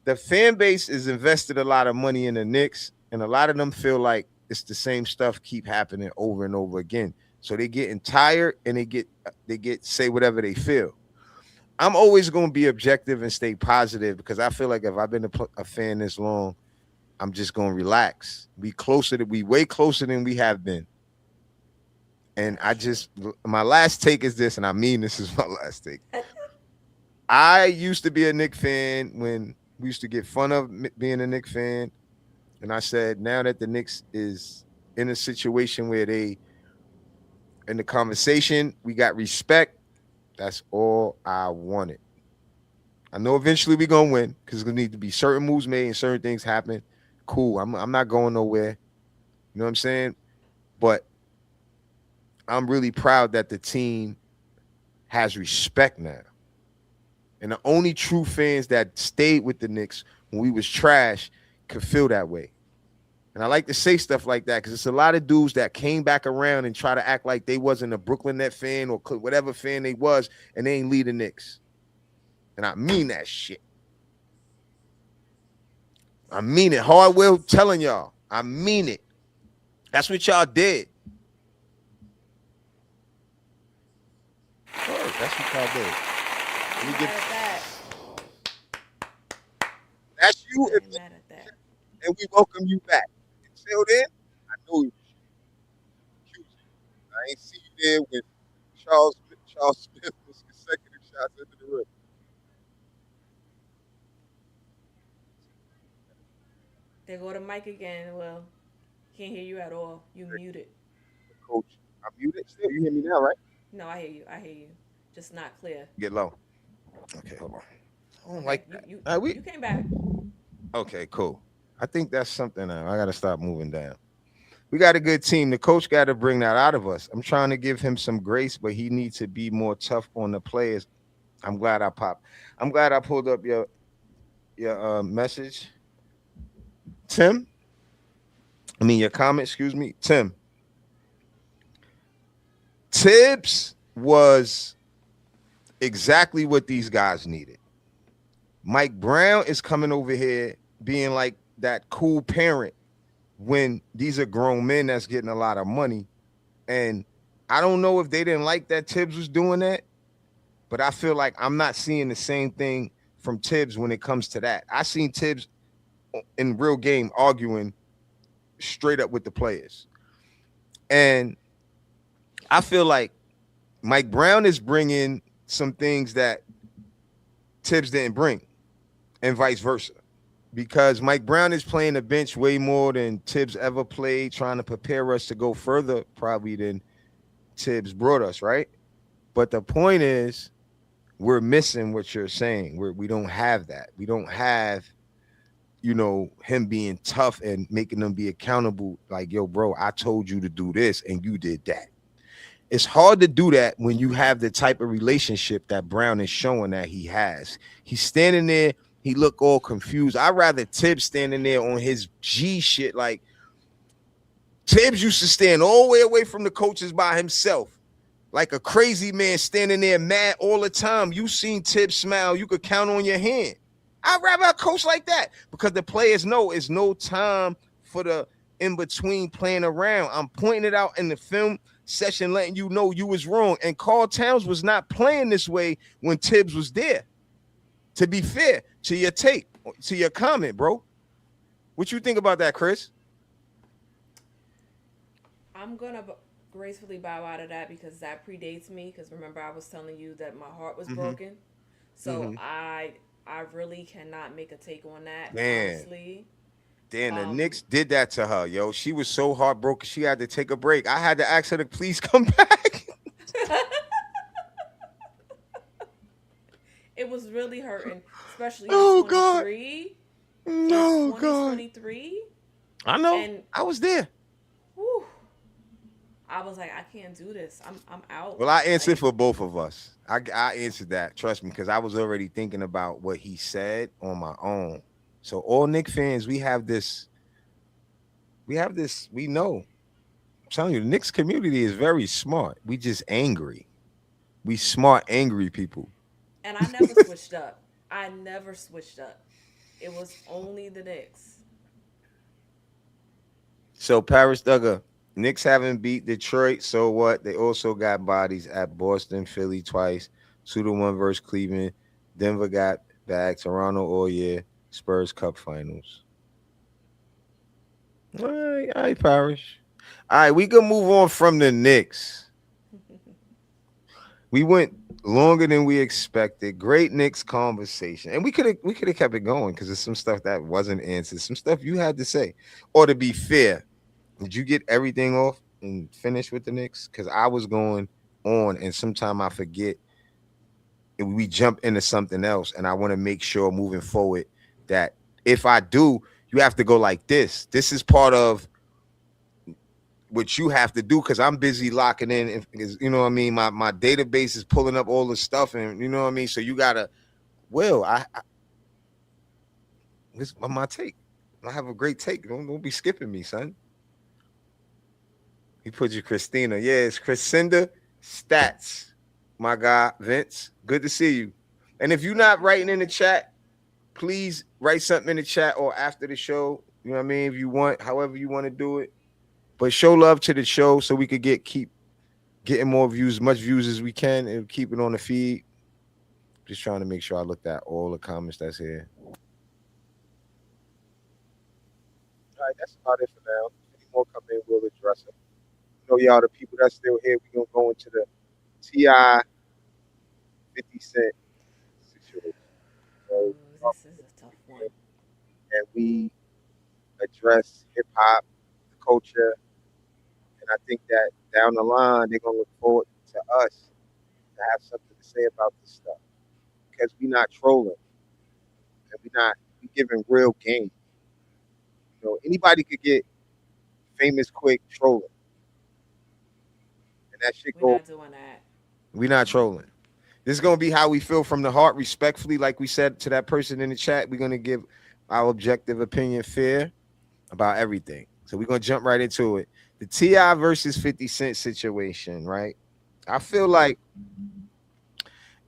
The fan base is invested a lot of money in the Knicks, and a lot of them feel like it's the same stuff keep happening over and over again. So they getting tired and they get say whatever they feel. I'm always going to be objective and stay positive, because I feel like if I've been a fan this long, I'm just going to relax. We way closer than we have been. And That's true. my last take is this, and I mean this is my last take. I used to be a Knick fan when we used to get fun of being a Knick fan. And I said, now that the Knicks is in a situation where they, in the conversation, we got respect, that's all I wanted. I know eventually we're gonna win, because there's gonna need to be certain moves made and certain things happen. Cool. I'm not going nowhere. You know what I'm saying? But I'm really proud that the team has respect now. And the only true fans that stayed with the Knicks when we was trash could feel that way. And I like to say stuff like that because it's a lot of dudes that came back around and try to act like they wasn't a Brooklyn Net fan or whatever fan they was, and they ain't lead the Knicks. And I mean that shit. I mean it. Hard will telling y'all. I mean it. That's what y'all did. Word, that's what y'all did. I Let ain't me get mad at that. that's you, I ain't mad at that. and we welcome you back. Until then, I know you was accusing. I ain't see you there when Charles Smith was consecutive shots into the rim. There go the mic again. Well, can't hear you at all. You muted. Coach, I'm muted still. You hear me now, right? No, I hear you. I hear you. Just not clear. Get low. Okay, hold on. I don't Okay, like you that. you We you came back. okay, cool. I think that's something I gotta stop moving down. We got a good team. The coach got to bring that out of us. I'm trying to give him some grace, but he needs to be more tough on the players. I'm glad I popped. I'm glad I pulled up your message, Tim. I mean your comment. Excuse me, Tim. Tibbs was exactly what these guys needed. Mike Brown is coming over here being like that cool parent when these are grown men that's getting a lot of money. And I don't know if they didn't like that Tibbs was doing that, but I feel like I'm not seeing the same thing from Tibbs when it comes to that. I seen Tibbs in real game arguing straight up with the players. And I feel like Mike Brown is bringing some things that Tibbs didn't bring, and vice versa. Because Mike Brown is playing the bench way more than Tibbs ever played, trying to prepare us to go further, probably than Tibbs brought us, right? But the point is, we're missing what you're saying. We don't have that. We don't have, him being tough and making them be accountable. Like, yo, bro, I told you to do this and you did that. It's hard to do that when you have the type of relationship that Brown is showing that he has. He's standing there, he look all confused. I'd rather Tibbs standing there on his G shit. Like Tibbs used to stand all the way away from the coaches by himself, like a crazy man standing there mad all the time. You seen Tibbs smile, you could count on your hand. I'd rather a coach like that because the players know it's no time for the in between playing around. I'm pointing it out in the film session, letting you know you was wrong. And Carl Towns was not playing this way when Tibbs was there. To be fair to your take, to your comment, bro. What you think about that, Chris? I'm gonna gracefully bow out of that because that predates me. Because remember, I was telling you that my heart was Mm-hmm. broken, so Mm-hmm. I really cannot make a take on that Man, honestly. damn, the Um, Knicks did that to her, yo. She was so heartbroken. She had to take a break. I had to ask her to please come back. it was really hurting, especially in Oh God. 23, in No God. 2023, I know. and I was there. whew, I was like, I can't do this. I'm out. Well, I answered Like, for both of us. I answered that. Trust me, because I was already thinking about what he said on my own. So all Nick fans, we have this. We have this. We know. I'm telling you, the Knicks community is very smart. We just angry. We smart, angry people. and I never switched up. I never switched up. It was only the Knicks. So Paris Duggar, Knicks haven't beat Detroit. So what? They also got bodies at Boston, Philly twice, 2-1 versus Cleveland. Denver got back. Toronto all year. Spurs Cup Finals. All right, Paris. All right, we can move on from the Knicks. We went longer than we expected. Great Knicks conversation, and we could have kept it going because there's some stuff that wasn't answered, some stuff you had to say. Or to be fair, did you get everything off and finish with the Knicks? Because I was going on, and sometimes I forget. And we jump into something else, and I want to make sure moving forward that if I do, you have to go like this. This is part of what you have to do because I'm busy locking in. Because you know what I mean. My database is pulling up all the stuff, and you know what I mean. So you gotta. Well, this my take. I have a great take. Don't be skipping me, son. He put you Christina. Yeah, it's Crescenda Stats. My guy, Vince. Good to see you. And if you're not writing in the chat, please write something in the chat or after the show. You know what I mean? If you want, however you want to do it. But show love to the show so we could keep getting more views, much views as we can, and keep it on the feed. Just trying to make sure I looked at all the comments that's here. All right, that's about it for now. If any more come in, we'll address them. You know, y'all, the people that's still here, we're gonna go into the Ti 50 Cent situation. So, Ooh, this is a tough one. and we address hip hop, the culture, and I think that down the line they're gonna look forward to us to have something to say about this stuff because we not trolling and we giving real game. You know, anybody could get famous quick trolling, and that shit We're go. not doing that. We not trolling. This is gonna be how we feel from the heart, respectfully, like we said to that person in the chat. We're gonna give our objective opinion, fair about everything. So we're gonna jump right into it. The Ti versus 50 Cent situation, right? I feel like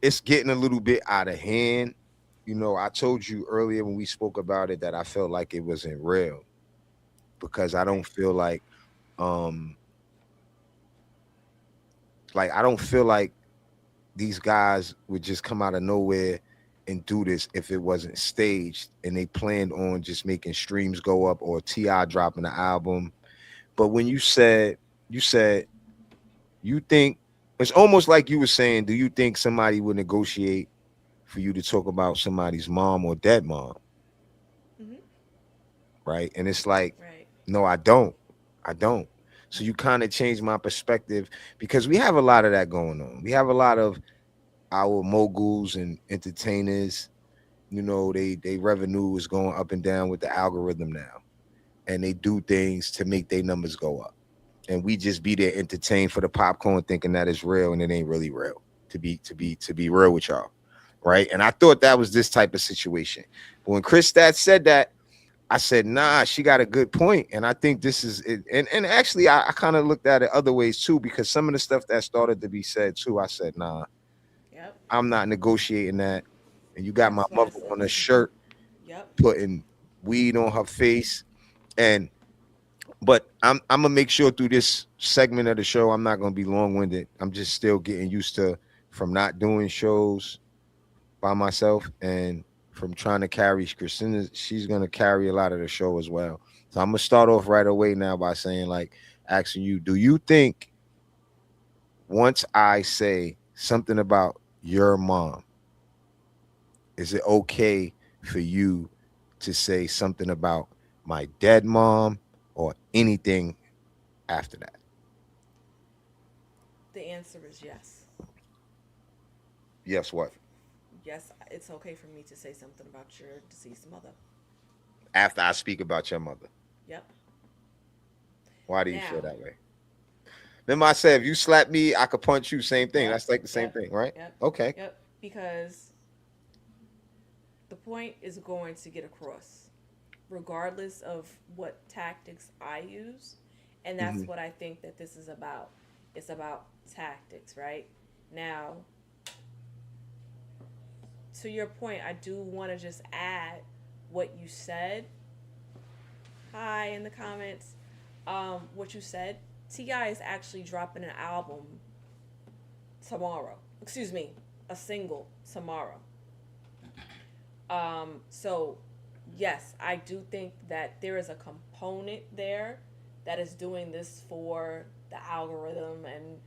it's getting a little bit out of hand. You know, I told you earlier when we spoke about it that I felt like it wasn't real because I don't Right. feel um like I don't feel like these guys would just come out of nowhere and do this if it wasn't staged and they planned on just making streams go up or Ti dropping the album. But when you said you think it's almost like you were saying, do you think somebody would negotiate for you to talk about somebody's mom or dead mom? Mm-hmm. Right. And it's like, Right. no, I don't. I don't. So you kind of changed my perspective because we have a lot of that going on. We have a lot of our moguls and entertainers, you know, they revenue is going up and down with the algorithm now. And they do things to make their numbers go up. And we just be there entertained for the popcorn thinking that it's real and it ain't really real, to be real with y'all. Right. And I thought that was this type of situation. But when Chris Stat said that, I said, nah, she got a good point. And I think this is it. And actually I kind of looked at it other ways too, because some of the stuff that started to be said too, I said, nah, Yep. I'm not negotiating that. And you got my That's why I mother said on a this is. shirt Yep. putting weed on her face. And but I'm gonna make sure through this segment of the show, I'm not gonna be long-winded. I'm just still getting used to from not doing shows by myself and from trying to carry Christina. She's gonna carry a lot of the show as well. So I'm gonna start off right away now by saying, like, asking you, do you think once I say something about your mom, is it okay for you to say something about my dead mom or anything after that? The answer is yes. Yes, what? Yes, it's okay for me to say something about your deceased mother. After I speak about your mother. Yep. Why do you feel Now, that way? Remember, I said if you slap me, I could punch you. Same thing. yep, That's like the same yep, thing, right? yep, Okay. yep. Because the point is going to get across, regardless of what tactics I use. And Hmm. that's what I think that this is about. It's about tactics, right? Now, to your point, I do want to just add what you said. Hi in the comments. What you said. Ti is actually dropping an album tomorrow. Excuse me, a single tomorrow. So yes, I do think that there is a component there that is doing this for the algorithm and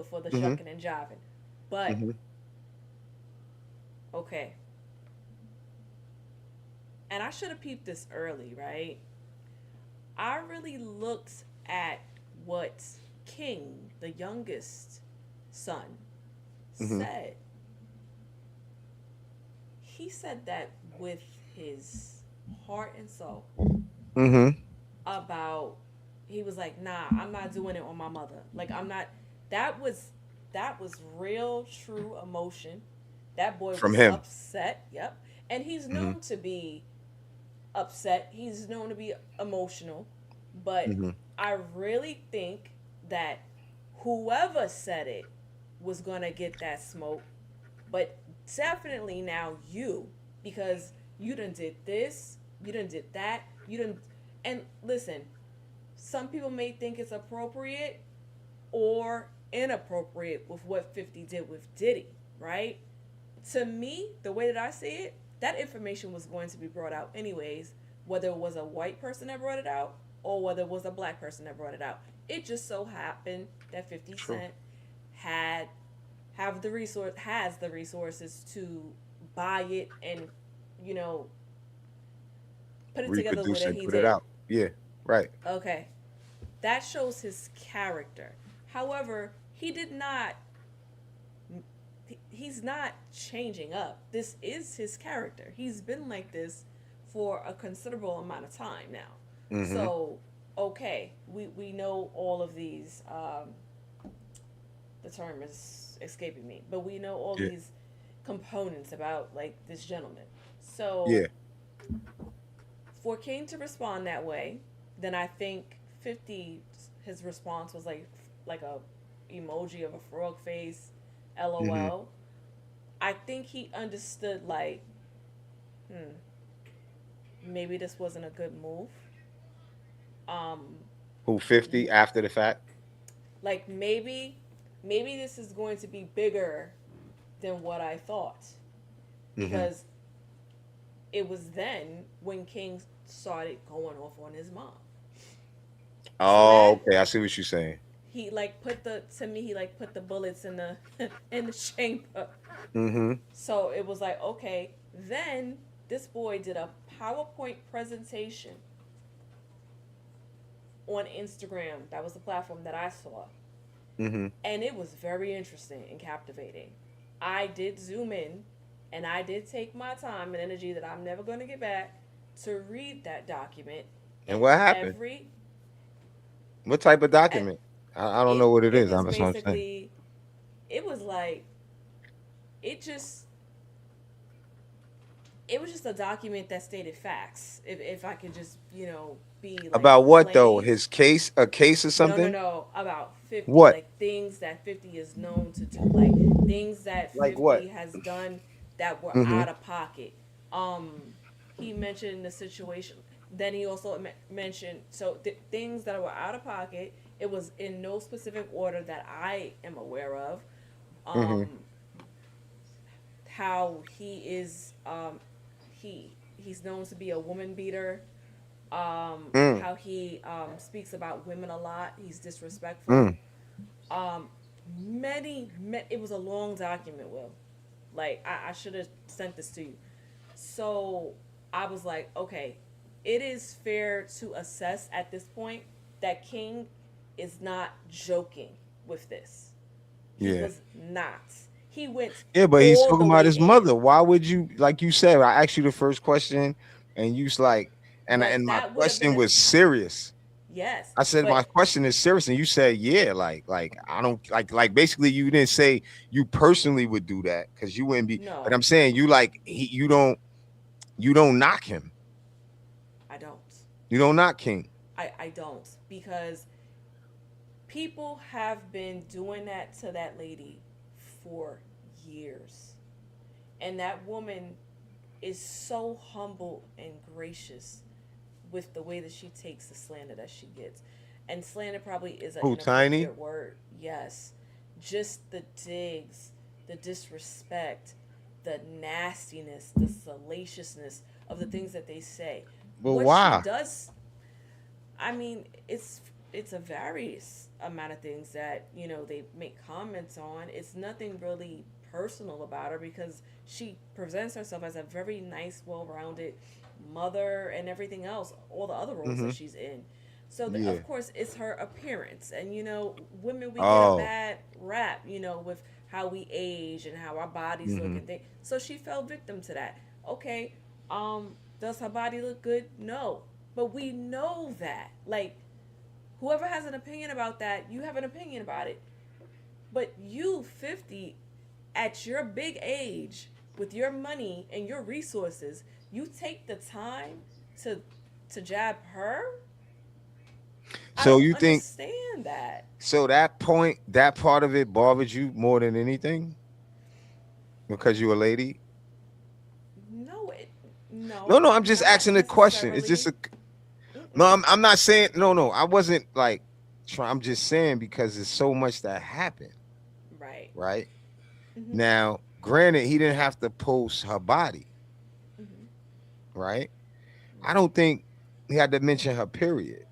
for the Hmm. shucking and jiving. But Hmm. okay, and I should have peeped this early, right? I really looked at what King, the youngest son, Hmm. said. He said that with his heart and soul Hmm. about he was like, "Nah, I'm not doing it on my mother. Like I'm not." That was that was real true emotion. That boy From was him. upset. Yep. And he's Hmm. known to be upset. He's known to be emotional, but Hmm. I really think that whoever said it was going to get that smoke, but definitely now you, because you done did this, you done did that, you done. And listen, some people may think it's appropriate or inappropriate with what 50 did with Diddy, right? To me, the way that I see it, that information was going to be brought out anyways, whether it was a white person that brought it out or whether it was a black person that brought it out. It just so happened that 50 True. Cent had have the resource has the resources to buy it and you know put it together the way Reproduce that and he put it did. out. Yeah. Right. Okay, that shows his character. However, he did not. He's not changing up. This is his character. He's been like this for a considerable amount of time now. Mm-hmm. So, okay, we know all of these. The term is escaping me, but we know all Yeah. these components about like this gentleman. So Yeah. for King to respond that way, then I think 50 his response was like a emoji of a frog face, Mm-hmm. LOL. I think he understood like, hmm, maybe this wasn't a good move. Um, Who 50 after the fact? like maybe this is going to be bigger than what I thought Mm-hmm. because it was then when King started going off on his mom. So Oh, that okay. I see what you're saying. he like put the to me he like put the bullets in the in the chamber. Mm-hmm. So it was like okay, then this boy did a PowerPoint presentation on Instagram. That was the platform that I saw. Mm-hmm. And it was very interesting and captivating. I did zoom in and I did take my time and energy that I'm never going to get back to read that document. And And what happened? every What type of at, document? I don't know what it it is. was That's what I'm saying. basically it was like it just it was just a document that stated facts. If I could just be like About what though? plain. His case, a case or No, no, something? no. About 50, What? like things that 50 is known to do, like things that Like what? 50 has done that were Mm-hmm. out of pocket. He mentioned the situation. Then he also mentioned things that were out of pocket. It was in no specific order that I am aware of. Mm-hmm. Um, how he is, he's known to be a woman beater, Mm. how he speaks about women a lot. He's disrespectful. Mm. Um, it was a long document, Will. Like, I should have sent this to you. So I was like, okay, it is fair to assess at this point that King is not joking with this. He Yeah. was not. He went Yeah, but he's all talking the about way his in. mother. Why would you, like you said, I asked you the first question and you was like, and But my that would have been question a was serious. yes. I said my But question is serious, and you said yeah, like I don't like basically you didn't say you personally would do that because you wouldn't be. But no, I'm saying you like you don't knock him. I don't. You don't knock King. I don't because people have been doing that to that lady for years. And that woman is so humble and gracious with the way that she takes the slander that she gets. And slander probably is an Who Tiny? inappropriate word. Yes. Just the digs, the disrespect, the nastiness, the salaciousness of the things that they say. But What she why? does, I mean, it's a various amount of things that they make comments on. It's nothing really personal about her because she presents herself as a very nice, well-rounded mother and everything else, all the other roles Mm-hmm. that she's in. So Yeah. of course it's her appearance, and women we get a Oh. bad rap, with how we age and how our bodies look Mm-hmm. and things. So she fell victim to that. Okay, does her body look good? No, but we know that. Like, whoever has an opinion about that, you have an opinion about it. But you, 50, at your big age, with your money and your resources, you take the time to jab her? I So don't you think understand that. so that point, that part of it bothered you more than anything because you a lady? No, No, no, no. I'm just not asking the question. It's just necessarily. a no. Mm-mm. I'm not saying no, no. I wasn't like trying. I'm just saying because there's so much that happened, Right. right? Mm-hmm. Now, granted, he didn't have to post her body, Mm-hmm. right? I Right. don't think he had to mention her period.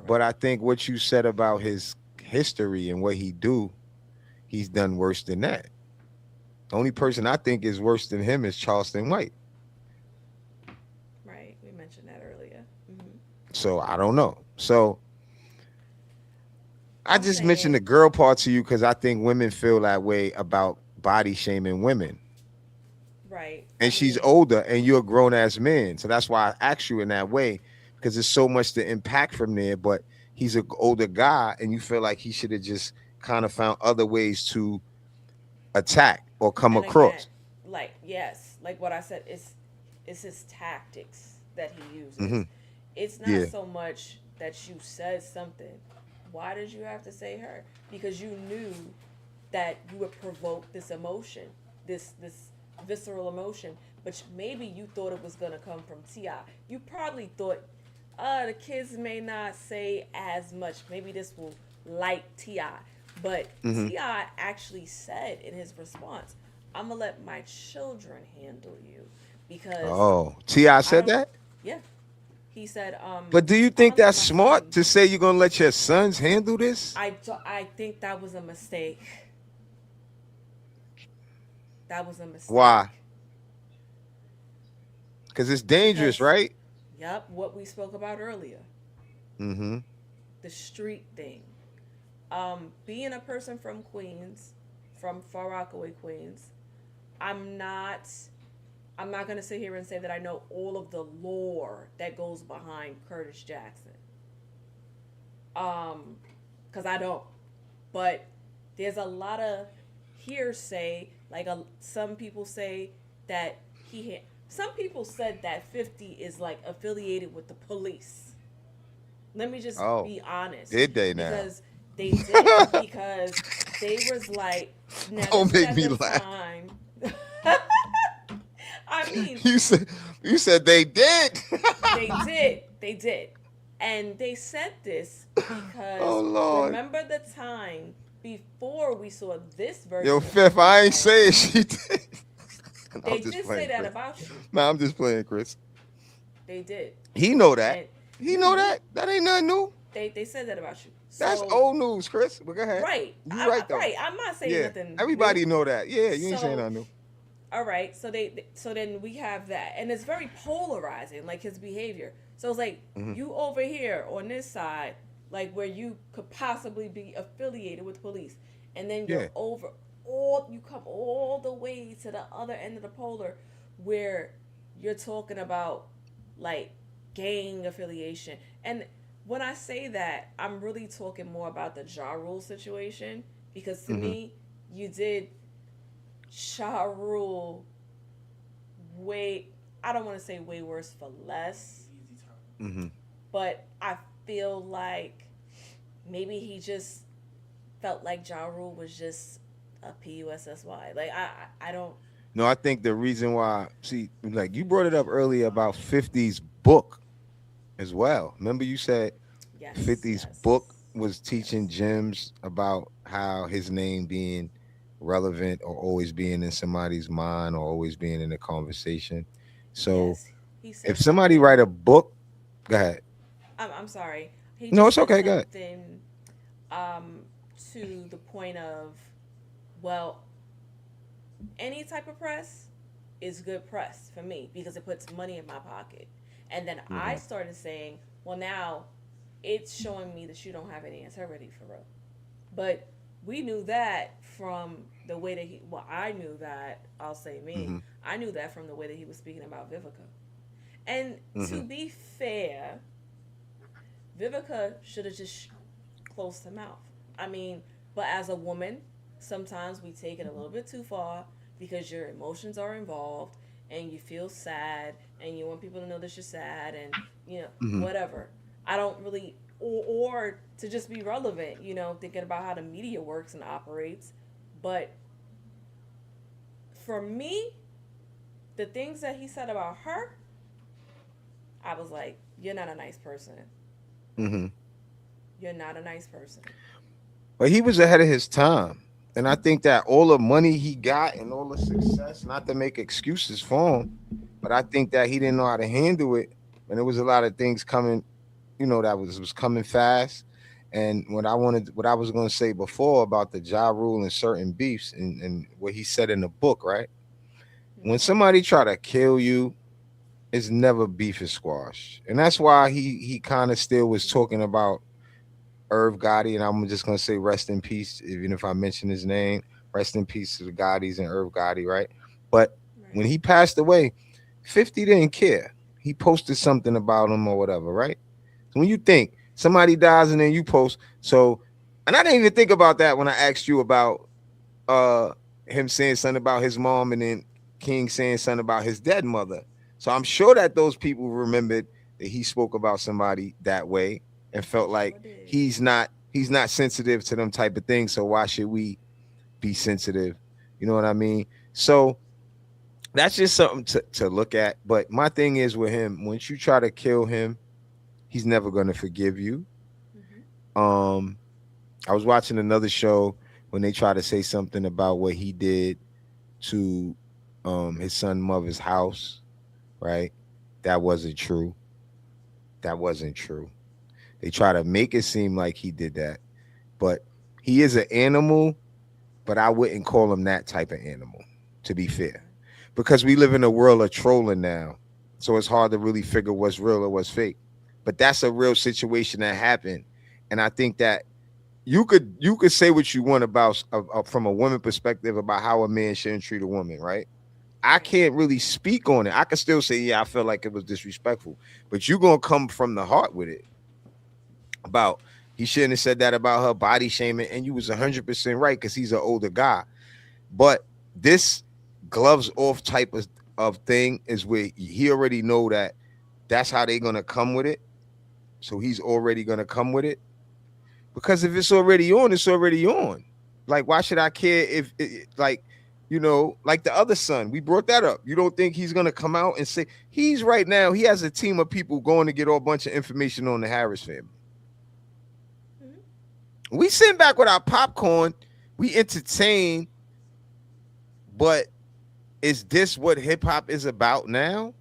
But Correct. I think what you said about his history and what he do, he's done worse than that. The only person I think is worse than him is Charleston White. Right. We mentioned that earlier. Mm-hmm. So I don't know. So I I'm just mentioned the saying, girl part to you because I think women feel that way about body shaming women. right. I And she's mean, older and you're a grown ass man. So that's why I asked you in that way, because there's so much to impact from there. But he's an older guy and you feel like he should have just kind of found other ways to attack or come and again, across. like yes, like what I said, it's his tactics that he uses. Hmm. It's not Yeah. so much that you said something. Why did you have to say her? Because you knew that you would provoke this emotion, this visceral emotion, but maybe you thought it was gonna come from Ti. You probably thought, the kids may not say as much. Maybe this will light Ti, but Hmm. Ti actually said in his response, "I'm gonna let my children handle you because Oh, Ti I said don't." that. Yeah, he said, But do you "I'm think gonna let that's my smart son." to say you're gonna let your sons handle this? I think that was a mistake. That was a Why? mistake Because it's dangerous, because, right? yep, what we spoke about earlier, Mm-hmm. the street thing. Being a person from Queens, from Far Rockaway, Queens, I'm not I'm not gonna sit here and say that I know all of the lore that goes behind Curtis Jackson. Um, because I don't. But there's a lot of hearsay. Like some people say that some people said that 50 is like affiliated with the police. Let me just Oh, be honest, did they now? because they did, because they was like, now this Don't is make at me the laugh. time. I mean, You said you said they did. they did, and they said this Oh because Lord. remember the time before we saw this Yo, version of Fifth, 50 I ain't playing. saying she did. I'm They just did say playing, that Chris. about you. No, I'm just playing, Chris. They did, He know that. and He you know knew. that. That ain't nothing new. They said that about you. That's So old news, Chris. But go ahead. right, You right though. right. I'm not saying Yeah. nothing new. Everybody know that. Yeah, you ain't saying So nothing new. all right, so so then we have that, and it's very polarizing, like his behavior. So it's like Hmm. you over here on this side, like where you could possibly be affiliated with police, and then Yeah. you're over all you come all the way to the other end of the polar, where you're talking about like gang affiliation. And when I say that, I'm really talking more about the Ja Rule situation, because to Hmm. me, you did Ja Rule way, I don't want to say way worse for less, Hmm. but I feel like maybe he just felt like Ja Rule was just a PUSSY. Like I don't. No, I think the reason why, see, like you brought it up earlier about 50's book as well. Remember you said Yes, 50's book yes, was teaching yes, Gems about how his name being relevant or always being in somebody's mind or always being in a conversation. So yes. He if said somebody write something. a book, go ahead. I'm sorry. He No, just it's said okay. Go ahead. something um, to the point of, well, any type of press is good press for me because it puts money in my pocket. And then I Hmm. started saying, well, now it's showing me that you don't have any integrity for real. But we knew that from the way that well, I knew that, I'll say me, Hmm. I knew that from the way that he was speaking about Vivica. And Hmm. to be fair, Vivica should have just closed her mouth. I mean, but as a woman, sometimes we take it a little bit too far because your emotions are involved and you feel sad and you want people to know that you're sad and, Hmm. whatever. I don't really, or to just be relevant, thinking about how the media works and operates. But for me, the things that he said about her, I was like, you're not a nice person. Hmm. You're not a nice person. But he was ahead of his time. And I think that all the money he got and all the success, not to make excuses for him, but I think that he didn't know how to handle it. And there was a lot of things coming, that was coming fast. And what I was going to say before about the Ja Rule and certain beefs and what he said in the book, right? When Mm-hmm. somebody try to kill you it's never beef is squash, and that's why he kind of still was talking about Irv Gotti, and I'm just gonna say rest in peace, even if I mention his name. Rest in peace to the Gottis and Irv Gotti, right? But when Right. he passed away, 50 didn't care. He posted something about him or whatever, right? So when you think somebody dies and then you post, so and I didn't even think about that when I asked you about uh him saying something about his mom and then King saying something about his dead mother. So I'm sure that those people remembered that he spoke about somebody that way and felt like Sure did. he's not sensitive to them type of things. So why should we be sensitive? You know what I mean? So that's just something to look at. But my thing is with him, once you try to kill him, he's never gonna forgive you. Hmm. Um, I was watching another show when they try to say something about what he did to his son mother's house, right? That wasn't true. That wasn't true. They try to make it seem like he did that, but he is an animal, but I wouldn't call him that type of animal, to be fair. Okay. Because we live in a world of trolling now. So it's hard to really figure what's real or what's fake. But that's a real situation that happened. And I think that you could say what you want about from a woman perspective about how a man shouldn't treat a woman, right? I Right. can't really speak on it. I can still say, yeah, I feel like it was disrespectful. But you're gonna come from the heart with it about he shouldn't have said that about her body shaming, and you was 100% right because he's an older guy. But this gloves off type of thing is where he already know that that's how they gonna come with it. So he's already gonna come with it because if it's already on, it's already on. Like, why should I care if like, like the other son, we brought that up. You don't think he's gonna come out and say he's right now? He has a team of people going to get all bunch of information on the Harris family. Hmm. We sit back with our popcorn, we entertain, but is this what hip hop is about now?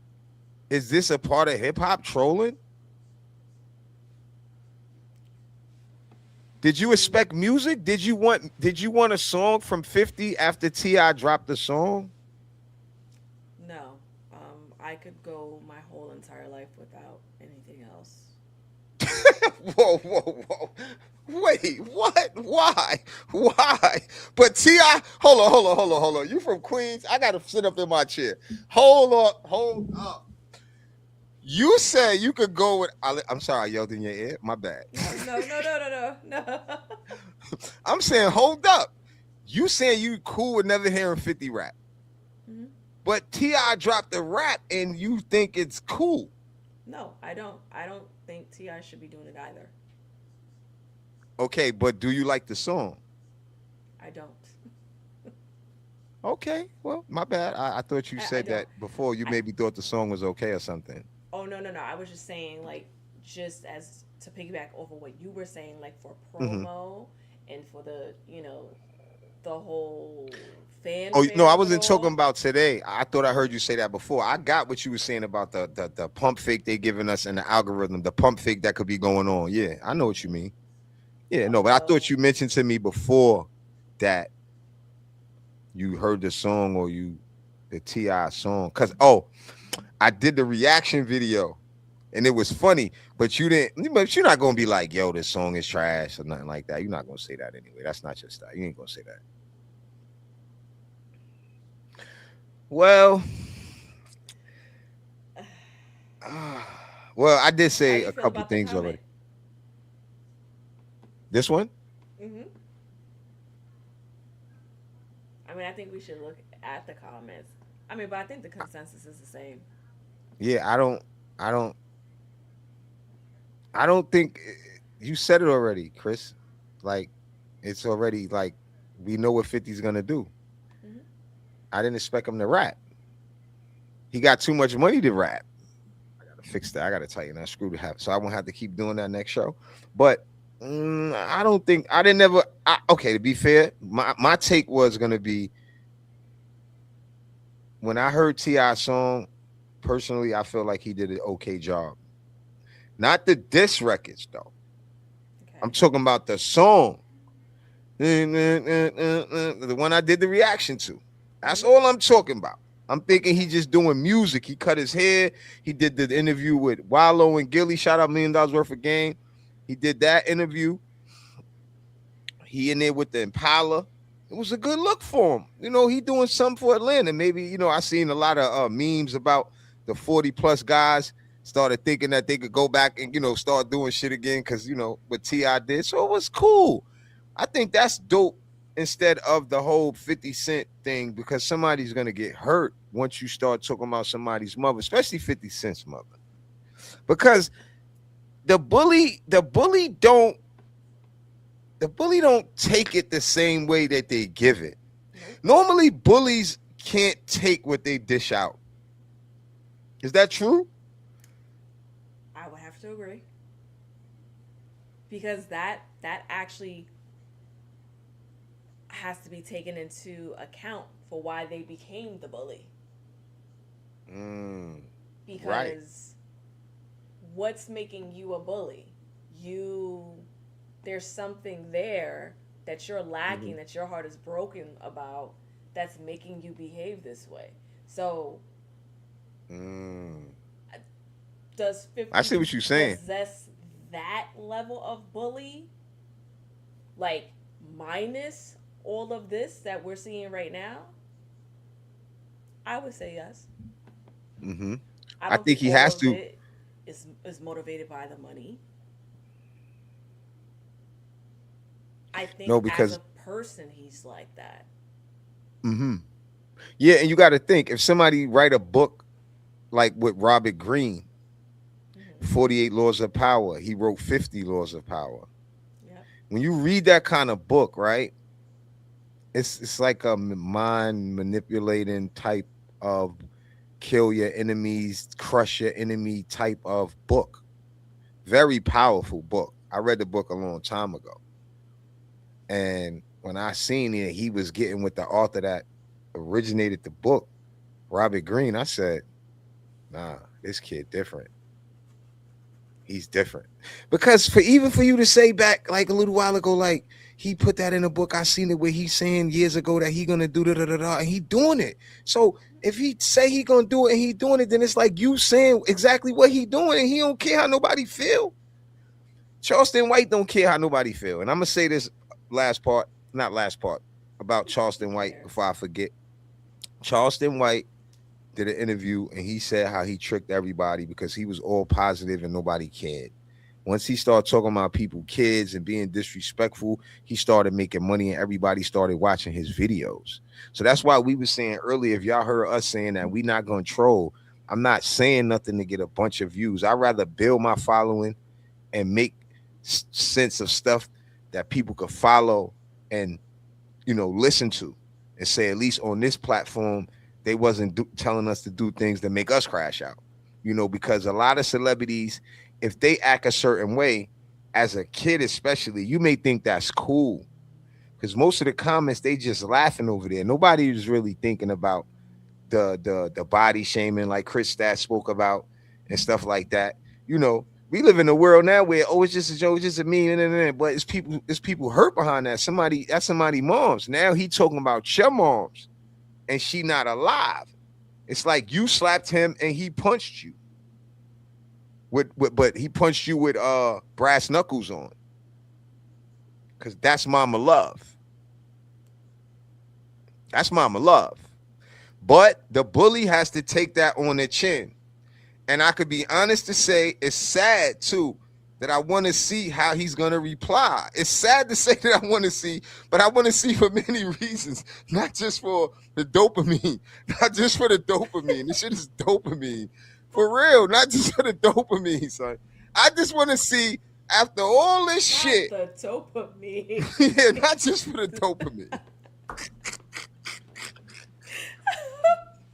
Is this a part of hip hop trolling? Did you Mm, expect music? Did you want a song from 50 after T.I. dropped the song? no. I could go my whole entire life without anything else. Whoa, whoa, whoa. Wait, what? Why? Why? But T.I., hold on. You from Queens? I gotta sit up in my chair. Hold up. You said you could go with I'm sorry, I yelled in your ear. My bad. No, no, no, no, no, no, no. I'm saying hold up. You saying you cool with never hearing 50 rap. Hmm. But T.I. dropped the rap and you think it's cool. No, I don't. I don't think Ti should be doing it either. Okay, but do you like the song? I don't. Okay, well, my bad. I thought you I said don't. that before. You I. maybe thought the song was okay or something. Oh no, no, no. I was just saying, like, just as to piggyback over what you were saying, like for Hmm. promo and for the, the whole Oh no, fanfare I of it wasn't talking all. about today. I thought I heard you say that before. I got what you were saying about the pump fake they giving us and the algorithm, the pump fake that could be going on. Yeah, I know what you mean. Yeah, no, but I thought So you mentioned to me before that you heard the song or the Ti song. Cause I did the reaction video and it was funny, but you didn't. But you're not gonna be like, "Yo, this song is trash" or nothing like that. You're not gonna say that anyway. That's not your style. You ain't gonna say that. Well, well, I did how say do you a feel couple about the things already. comment? This one, Hmm. I mean, I think we should look at the comments. I mean, but I think the consensus is the same. yeah, I don't, I don't think you said it already, Chris. Like, it's already like we know what 50's gonna do. Hmm. I didn't expect him to rap. He got too much money to rap. I gotta fix that. I gotta tighten that screw to have so I won't have to keep doing that next show. But I don't think I didn't never. Okay, to be fair, my take was gonna be when I heard Ti song. Personally, I feel like he did an okay job. Not the diss records though. I'm Okay. talking about the song, the one I did the reaction to. That's Hmm. all I'm talking about. I'm thinking he just doing music. He cut his hair. He did the interview with Wallow and Gilly. Shout out $1 million worth of game. He did that interview. He in there with the Impala. It was a good look for him. He doing something for Atlanta. Maybe, I seen a lot of memes about the 40 plus guys started thinking that they could go back and, start doing shit again because, what T.I. did. So it was cool. I think that's dope instead of the whole 50 Cent thing because somebody's going to get hurt once you start talking about somebody's mother, especially 50 Cent's mother. Because the bully don't take it the same way that they give it. Nope. Normally, bullies can't take what they dish out. Is that true? I would have to agree because that actually has to be taken into account for why they became the bully. Mm, right. Because what's making you a bully? You There's something there that you're Mm-hmm. lacking, that your heart is broken about, that's making you behave this way. So Mm. does I 50 see what you're saying. possess that level of bully, like minus all of this that we're seeing right now? I would say yes. Mm-hmm. I I don't think think he all has of to. it is motivated by the money. I think No, as a because person he's like that. mm-hmm. Yeah, and you got to think if somebody write a book like with Robert Greene, Hmm. 48 Laws of Power, he wrote 50 Laws of Power. Yep. When you read that kind of book, right? It's like a mind manipulating type of kill your enemies, crush your enemy type of book. Very powerful book. I read the book a long time ago. And when I seen it, he was getting with the author that originated the book, Robert Greene. I said, nah, this kid different. He's different. Because for you to say back like a little while ago, like he put that in a book, I seen it where he's saying years ago that he gonna do da da da da, and he doing it. So if he say he gonna do it and he doing it, then it's like you saying exactly what he doing, and he don't care how nobody feel. Charleston White don't care how nobody feel. And I'm gonna say this last part, not last part, about Who Charleston White before cares? I forget. Charleston White did an interview and he said how he tricked everybody because he was all positive and nobody cared. Once he started talking about people, kids, and being disrespectful, he started making money and everybody started watching his videos. So that's why we were saying earlier, if y'all heard us saying that we not gonna troll, I'm not saying nothing to get a bunch of views. I'd rather build my following and make sense of stuff that people could follow and listen to and say at least on this platform they wasn't telling us to do things that make us crash out. Because a lot of celebrities, if they act a certain way as a kid especially, you may think that's cool because most of the comments they just laughing over there. Nobody is really thinking about the body shaming like Chris Stat spoke about and stuff like that. We live in a world now where it's just a joke, it's just a meme, but it's people hurt behind that. That's somebody moms. Now he talking about your moms and she not alive. It's like you slapped him and he punched you but he punched you with brass knuckles on because that's mama love. That's mama love. But the bully has to take that on the chin. And I could be honest to say it's sad too that I want to see how he's gonna reply. It's sad to say that I want to see, but I want to see for many reasons, not just for the dopamine, not just for the dopamine. This shit is dopamine for real, not just for the dopamine, son. I just want to see after all this Not shit, the dopamine. yeah, not just for the dopamine.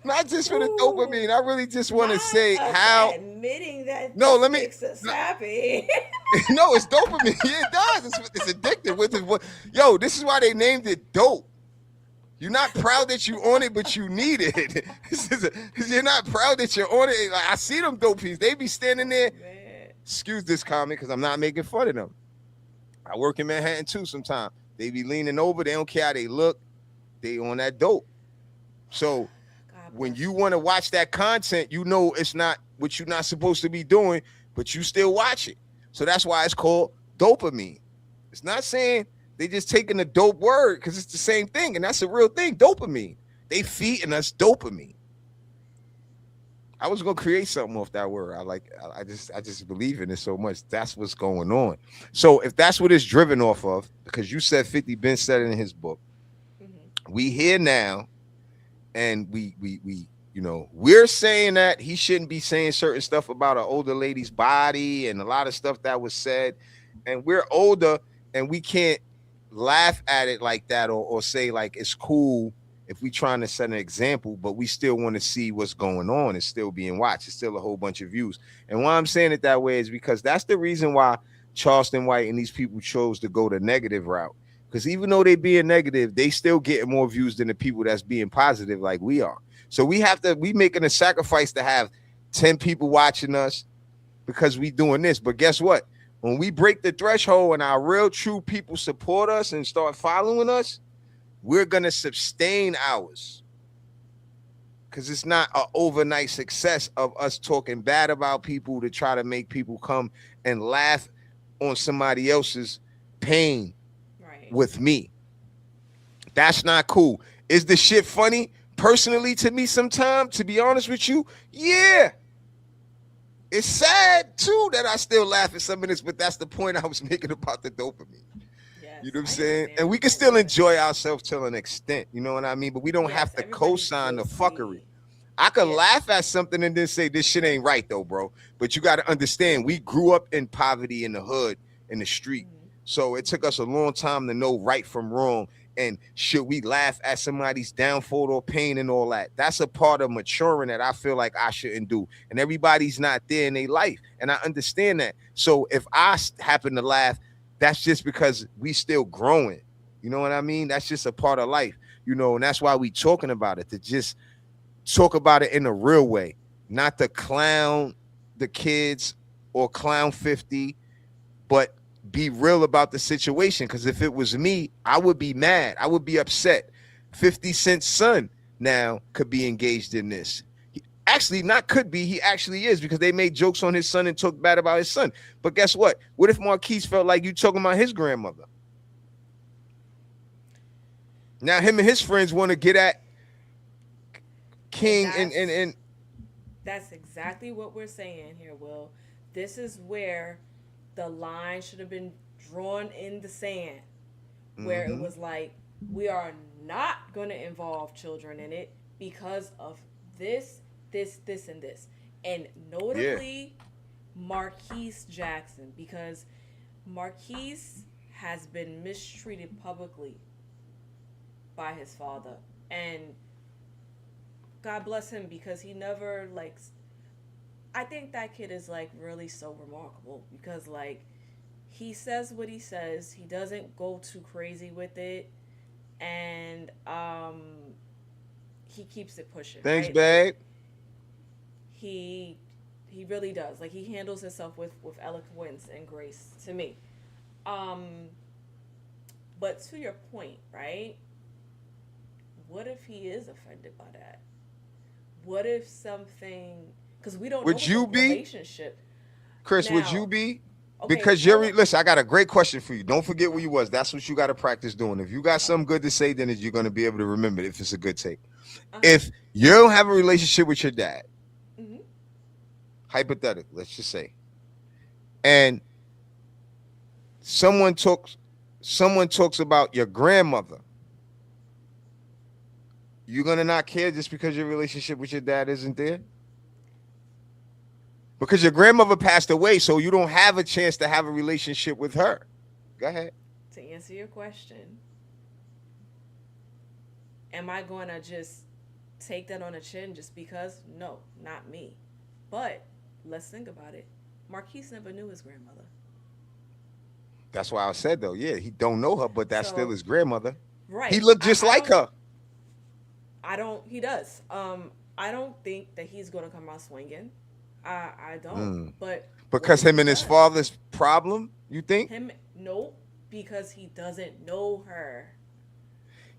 Not just for the dopamine. Ooh, I really just want to not say us how. admitting that No, this let me. makes us happy. No, it's dopamine. Yeah, it does. It's addictive. Yo, this is why they named it dope. You're not proud that you on it, but you need it. You're not proud that you're on it. Like, I see them dope piece. They be standing there. Man. Excuse this comment because I'm not making fun of them. I work in Manhattan too sometimes. They be leaning over. They don't care how they look. They on that dope. So God God when bless you you. want to watch that content, you know it's not what you're not supposed to be doing, but you still watch it. So that's why it's called dopamine. It's not saying they just taking the dope word because it's the same thing, and that's a real thing. Dopamine. They feeding us dopamine. I was gonna create something off that word. I just believe in it so much. That's what's going on. So if that's what it's driven off of, because you said 50 Ben said it in his book, Hmm. we here now, and we're saying that he shouldn't be saying certain stuff about an older lady's body and a lot of stuff that was said, and we're older and we can't laugh at it like that, or say like it's cool if we trying to set an example, but we still want to see what's going on. It's still being watched. It's still a whole bunch of views. And why I'm saying it that way is because that's the reason why Charleston White and these people chose to go the negative route. Because even though they being negative, they still getting more views than the people that's being positive like we are. So we making a sacrifice to have 10 people watching us because we doing this. But guess what? When we break the threshold and our real true people support us and start following us, we're gonna sustain ours. Because it's not an overnight success of us talking bad about people to try to make people come and laugh on somebody else's pain Right. with me. That's not cool. Is the shit funny? Personally, to me, sometimes, to be honest with you, yeah. It's sad too that I still laugh at some of this, but that's the point I was making about the dopamine. You know Yes, what I'm I saying? And understand. we can Like still what? enjoy ourselves to an extent. You know what I mean? But we don't have Yes, to everybody co-sign still the fuckery. see. I could Yeah. laugh at something and then say this shit ain't right though, bro. But you got to understand, we grew up in poverty in the hood, in the street. Hmm. So it took Hmm. us a long time to know right from wrong. And should we laugh at somebody's downfall or pain and all that? That's a part of maturing that I feel like I shouldn't do. And everybody's not there in their life. And I understand that. So if I happen to laugh, that's just because we still growing. You know what I mean? That's just a part of life, and that's why we talking about it, to just talk about it in a real way, not to clown the kids or clown 50, but be real about the situation. Because if it was me, I would be mad. I would be upset. 50 Cent's son now could be engaged in this. Actually, not could be. He actually is, because they made jokes on his son and talked bad about his son. But guess what? What if Marquise felt like you talking about his grandmother? Now him and his friends want to get at And King and that's exactly what we're saying here, Will. This is where the line should have been drawn in the sand, where it mm-hmm. was like, we are not going to involve children in it because of this, this, and this. And Yeah. notably, Marquise Jackson, because Marquise has been mistreated publicly by his father. And God bless him because he never, like, I think that kid is like really so remarkable because like he says what he says. He doesn't go too crazy with it, and he keeps it pushing, Thanks, right? Like babe. he he really does. Like he handles himself with eloquence and grace to me. Um, but to your point, right? What if he is offended by that? What if something? Because we don't know Would what the you be, relationship Chris? Would you now. be? Okay, Because tell him. listen, I got a great question for you. Don't forget where you was. That's what you got to practice doing. If you got Okay. something good to say, then you're going to be able to remember it if it's a good take. Uh huh. If you don't have a relationship with your dad, Mhm. hypothetically, let's just say, and someone talks someone talks about your grandmother, you're gonna not care just because your relationship with your dad isn't there? Because your grandmother passed away, so you don't have a chance to have a relationship with her. Go ahead. To answer your question, am I going to just take that on the chin just because? No, not me. But let's think about it. Marquise never knew his grandmother. That's why I said though, yeah, he don't know her, but that's still So, his grandmother. He right. looked just I like don't, her. he does. I don't think that he's going to come out swinging. I don't. Mm. But what Because if him he and his does? father's problem, you think? Him, no, because he doesn't know her.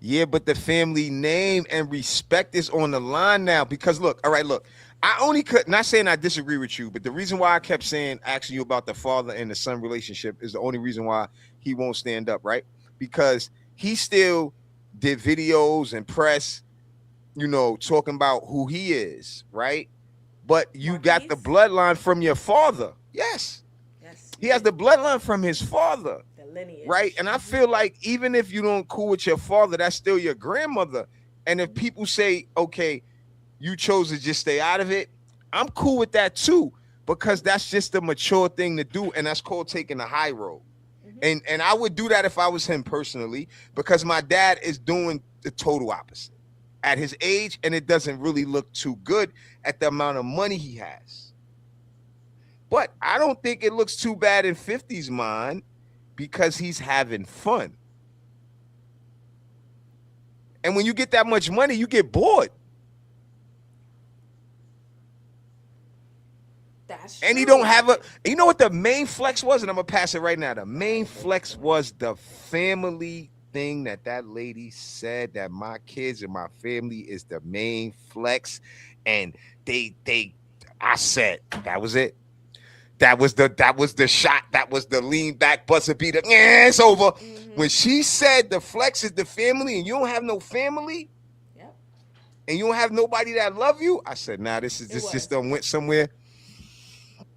Yeah, but the family name and respect is on the line now. Because look, all right, look, I only could not saying I disagree with you, but the reason why I kept saying asking you about the father and the son relationship is the only reason why he won't stand up, right? Because he still did videos and press, talking about who he is, right? But you got the Marquise? bloodline from your father. Yes. Yes, you He has do. the bloodline from his father, The right? lineage. And I feel like even if you don't cool with your father, that's still your grandmother. And if people say, okay, you chose to just stay out of it, I'm cool with that too, because that's just the mature thing to do, and that's called taking the high road. Mm-hmm. And I would do that if I was him personally, because my dad is doing the total opposite at his age, and it doesn't really look too good at the amount of money he has. But I don't think it looks too bad in 50's mind because he's having fun. And when you get that much money, you get bored. That's And he don't true. have a, you know what the main flex was? And I'm gonna pass it right now. The All main right, go flex for it. was the family thing that lady said, that my kids and my family is the main flex. And they I said that was it. That was the shot. That was the lean back buzzer beater. Yeah, it's over. Mm-hmm. When she said the flex is the family and you don't have no family Yep. and you don't have nobody that love you, I said, nah, this is It this just was. done went somewhere.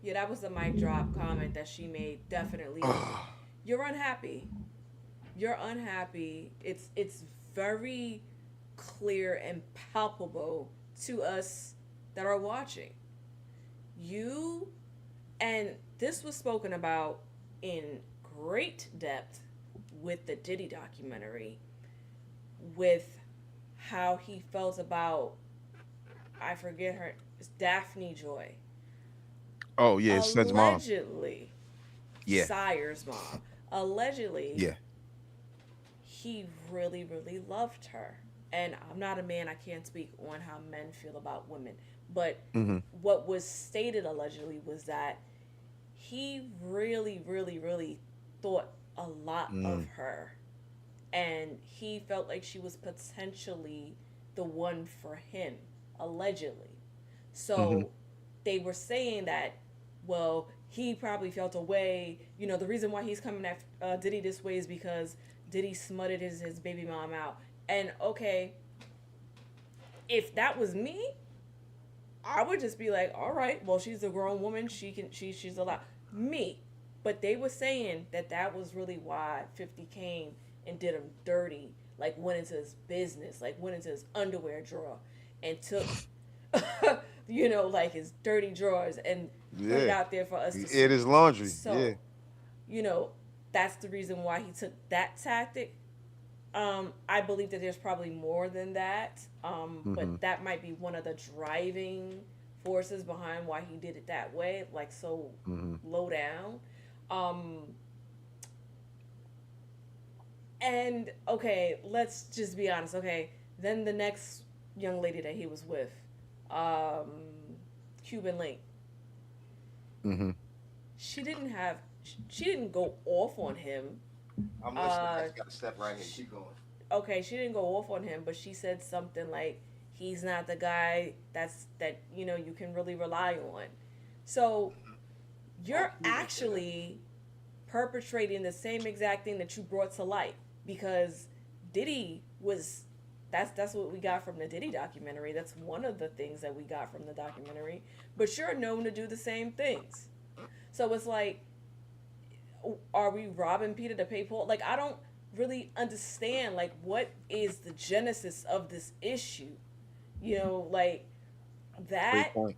Yeah, that was the mic drop comment that she made. Definitely. You're unhappy. You're unhappy. It's very clear and palpable to us that are watching. You and this was spoken about in great depth with the Diddy documentary, with how he felt about, I forget her, it's Daphne Joy, Oh yeah, his son's mom. allegedly Yeah, Sire's mom, allegedly yeah. he really, really loved her. And I'm not a man, I can't speak on how men feel about women. But Mm-hmm. what was stated allegedly was that he really, really, really thought a lot of Mm, her. And he felt like she was potentially the one for him, allegedly. mm-hmm. So they were saying that, well, he probably felt a way. You know, the reason why he's coming at Diddy this way is because Diddy smutted his baby mom out. And okay, if that was me, I would just be like, all right, well, she's a grown woman. She's allowed me. But they were saying that that was really why 50 came and did him dirty, like went into his business, like went into his underwear drawer and took, like his dirty drawers and put it Yeah, out there for us to it see. is laundry. Yeah. So, you know, that's the reason why he took that tactic. I believe that there's probably more than that, Mm-hmm. but that might be one of the driving forces behind why he did it that way, like so Mm-hmm. low down. Um, and okay, let's just be honest. Okay, then the next young lady that he was with, um, Cuban Link, Mm-hmm. she didn't have, she didn't go off on him. I'm listening. I Uh, just got to step right here. Keep going. okay, she didn't go off on him, but she said something like he's not the guy that you can really rely on. So Oh, you're Cuban said that. actually perpetrating the same exact thing that you brought to light because Diddy was that's what we got from the Diddy documentary. That's one of the things that we got from the documentary. But you're known to do the same things. So it's like, are we robbing Peter to pay Paul? Like, I don't really understand like what is the genesis of this issue. Like Great that. point.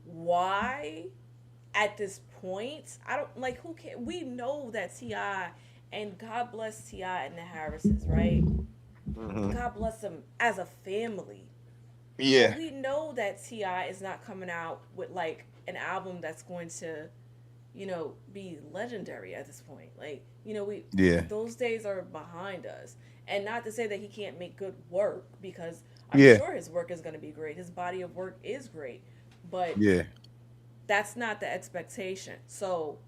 Why at this point? I don't like who can. We know that Ti and God bless Ti and the Harrises, right? Mm-hmm. God bless them as a family. But Yeah. we know that Ti is not coming out with like an album that's going to be legendary at this point. Like, we Yeah. those days are behind us. And not to say that he can't make good work because I'm Yeah. sure his work is going to be great. His body of work is great. But Yeah. that's not the expectation. So,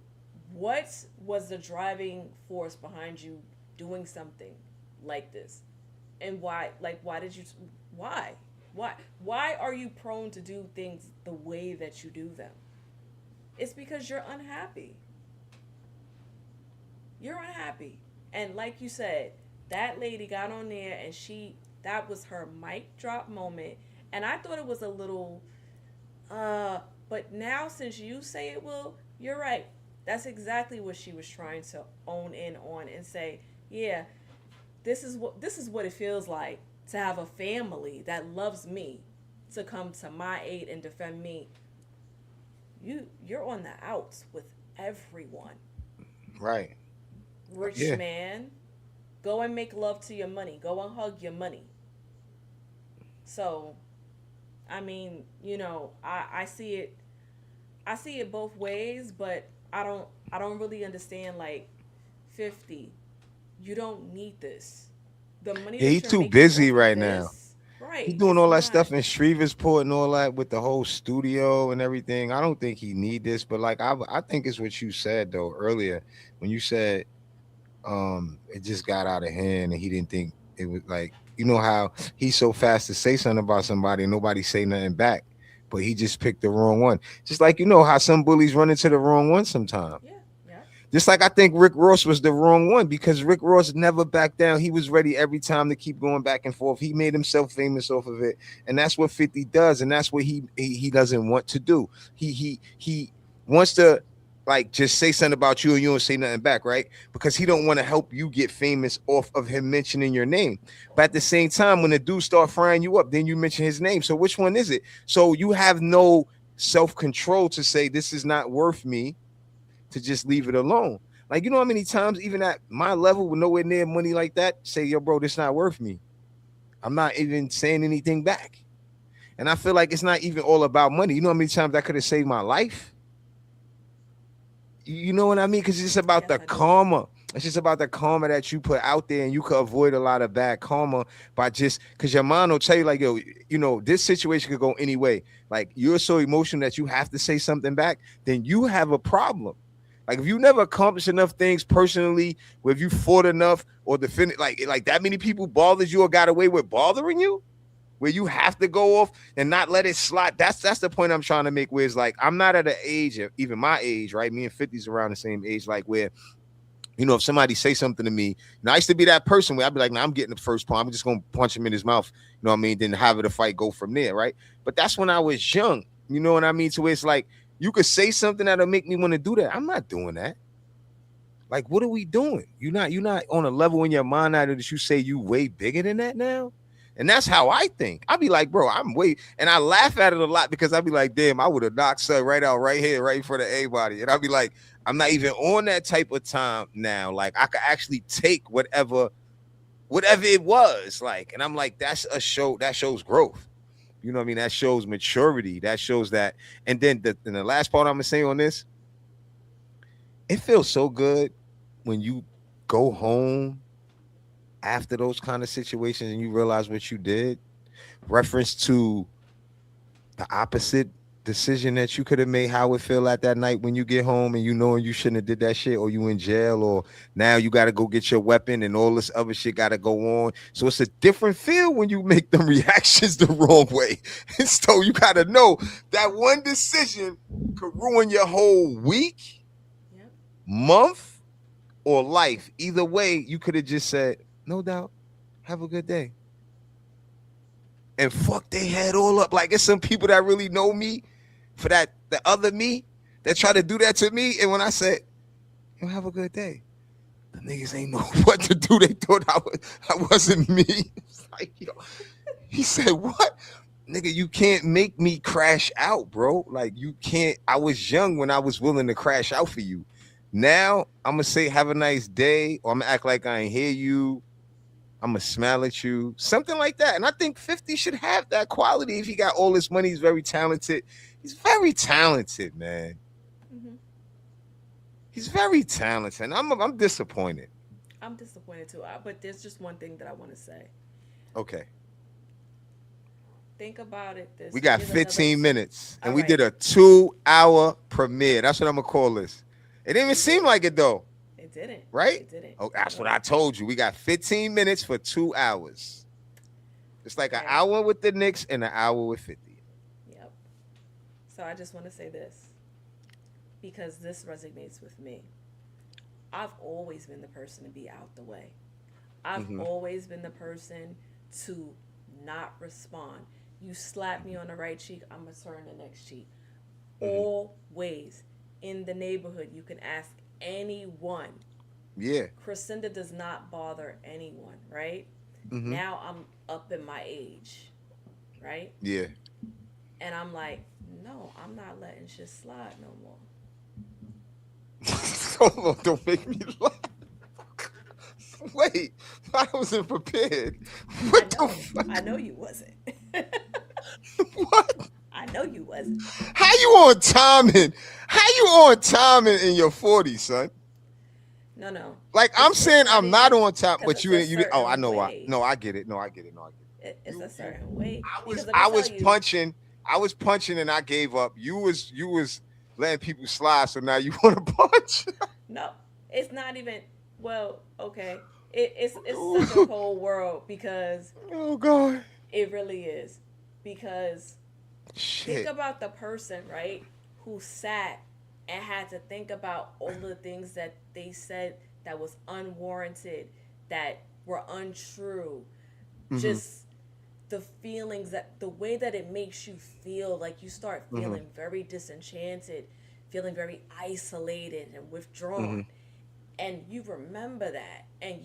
what was the driving force behind you doing something like this? And why? Like, why did you? Why? Why? Why are you prone to do things the way that you do them? It's because you're unhappy. You're unhappy. And like you said, that lady got on there and that was her mic drop moment. And I thought it was a little uh but now since you say it, will, you're right. That's exactly what she was trying to own in on and say, yeah, this is what it feels like to have a family that loves me to come to my aid and defend me. You're on the outs with everyone. Right. Rich Yeah. man, go and make love to your money. Go and hug your money. So, I mean, I see it. I see it both ways, but I don't really understand. Like, 50, you don't need this. The money Yeah, that he's you're too making busy off of right now. this, He right? doing It's all that not. stuff in Shreveport and all that with the whole studio and everything. I don't think he need this, but like I think it's what you said though earlier when you said it just got out of hand and he didn't think it was like how he's so fast to say something about somebody and nobody say nothing back, but he just picked the wrong one. Just like how some bullies run into the wrong one sometimes. Yeah, yeah, Just like I think Rick Ross was the wrong one because Rick Ross never backed down. He was ready every time to keep going back and forth. He made himself famous off of it, and that's what 50 does, and that's what he doesn't want to do. He wants to like just say something about you and you don't say nothing back, right? Because he don't want to help you get famous off of him mentioning your name. But at the same time, when the dude start frying you up, then you mention his name. So which one is it? So you have no self control to say this is not worth me to just leave it alone. Like, how many times, even at my level with nowhere near money like that, say, yo, bro, this not worth me. I'm not even saying anything back. And I feel like it's not even all about money. You know how many times I could have saved my life? You know what I mean? Because it's just about yes, the I do. karma. It's just about the karma that you put out there, and you could avoid a lot of bad karma by just because your mind will tell you, like, yo, this situation could go any way. Like, you're so emotional that you have to say something back, then you have a problem. Like, if you never accomplished enough things personally, where if you fought enough or defended, like that many people bothered you or got away with bothering you, where you have to go off and not let it slide. That's the point I'm trying to make. Where it's like I'm not at an age, even my age, right? Me and 50's around the same age, like where if somebody say something to me, I used to be that person where I'd be like, nah, I'm getting the first punch. I'm just gonna punch him in his mouth. You know what I mean? Then have it a fight go from there, right? But that's when I was young. You know what I mean? So it's like you could say something that'll make me want to do that. I'm not doing that. Like, what are we doing? You're not on a level in your mind now that you say you way bigger than that now. And that's how I think. I'll be like, bro, I'm way, and I laugh at it a lot because I'll be like, damn, I would have knocked son right out right here, right in front of everybody. And I'll be like, I'm not even on that type of time now. Like, I could actually take whatever it was. Like, and I'm like, that's a show that shows growth. You know what I mean? That shows maturity. That shows that. And then the last part I'm gonna say on this, it feels so good when you go home after those kind of situations and you realize what you did. Reference to the opposite decision that you could have made, how it feel at that night when you get home and you know you shouldn't have did that shit, or you in jail, or now you got to go get your weapon and all this other shit got to go on. So it's a different feel when you make them reactions the wrong way. And so you got to know that one decision could ruin your whole week, Yep. month, or life. Either way, you could have just said, no doubt, have a good day. And fuck they head all up. Like, it's some people that really know me for that, the other me, that try to do that to me. And when I said, yo, have a good day, the niggas ain't know what to do. They thought I wasn't me. It's like, yo, he said, what? Nigga, you can't make me crash out, bro. Like, you can't. I was young when I was willing to crash out for you. Now, I'm going to say, have a nice day, or I'm going to act like I ain't hear you. I'm gonna smile at you, something like that. And I think 50 should have that quality. If he got all this money, he's very talented. He's very talented, man. Hmm. He's very talented. And I'm disappointed. I'm disappointed too. But there's just one thing that I want to say. Okay, Think about it. we This got is another. 15 minutes, and All we did right. a 2-hour premiere. That's what I'm gonna call this. It didn't even We seem did. like it though, It didn't. right? It didn't. Oh, that's what Nope. I told you. We got 15 minutes for 2 hours. It's like an right? hour with the Knicks and an hour with 50. Yep. So I just want to say this because this resonates with me. I've always been the person to be out the way. I've Mm-hmm. always been the person to not respond. You slap me on the right cheek, I'm gonna turn the next cheek. Mm-hmm. Always in the neighborhood, you can ask anyone. Yeah. Crescenda does not bother anyone, right? Mm-hmm. Now I'm up in my age, right? Yeah. And I'm like, no, I'm not letting shit slide no more. Hold on, don't make me laugh. Wait, I wasn't prepared. I What the know. fuck? I know you wasn't. What? I know you wasn't. How you on timing? How you on timing in your 40s, son? No, no. Like I'm It's saying, not I'm not even on time, because but it's you a didn't. You did. Oh, I certain know why. way. No, I get it. No, I get it. No, I get it. It's You, a you. certain way. I Because was, let me I tell was you, punching. I was punching, and I gave up. You was letting people slide. So now you want to punch? no, it's not even. Well, okay. It's such a Ooh. cold world because Oh God. it really is. Because think Shit. about the person, right, who sat and had to think about all the things that they said that was unwarranted, that were untrue. Mm-hmm. Just the feelings that the way that it makes you feel, like you start Mm-hmm. feeling very disenchanted, feeling very isolated and withdrawn. Mm-hmm. And you remember that and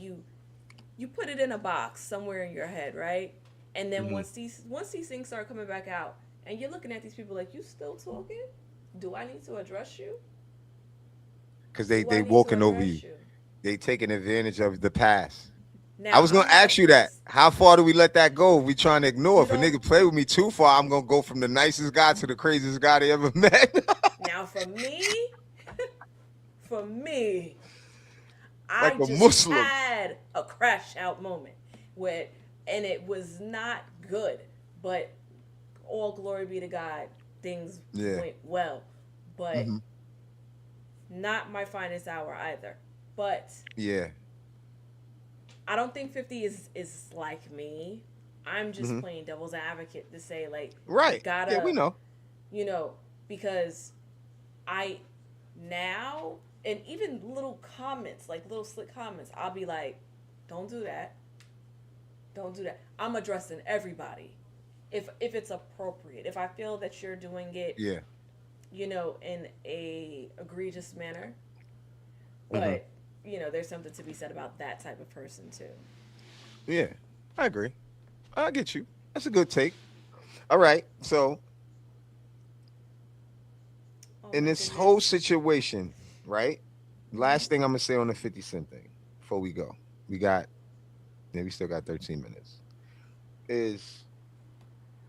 you put it in a box somewhere in your head, right? And then Mm-hmm. once these things start coming back out and you're looking at these people like, you still talking? Do I need to address you? Because Do they I need to walking over you. address you? They taking advantage of the past. I Now was gonna I'm ask not you that. this. How far do we let that go? We trying to ignore. You If a don't. nigga play with me too far, I'm gonna go from the nicest guy to the craziest guy they ever met. Now for me, Like I a just Muslim. had a crash out moment where, and it was not good, but all glory be to God, things Yeah. went well, but Hmm. not my finest hour either. But Yeah. I don't think 50 is like me. I'm just Hmm. playing devil's advocate to say, like, you Right. Yeah, we gotta, know. you know, because I now, and even little comments, like little slick comments, I'll be like, don't do that. Don't do that. I'm addressing everybody. If it's appropriate. If I feel that you're doing it, Yeah. in a egregious manner, Hmm. but there's something to be said about that type of person too. Yeah. I agree. I get you. That's a good take. All right. So Oh in my this whole goodness. situation, right? Hmm. Last thing I'm gonna say on the 50 Cent thing before we go. We got yeah, we still got 13 minutes. Is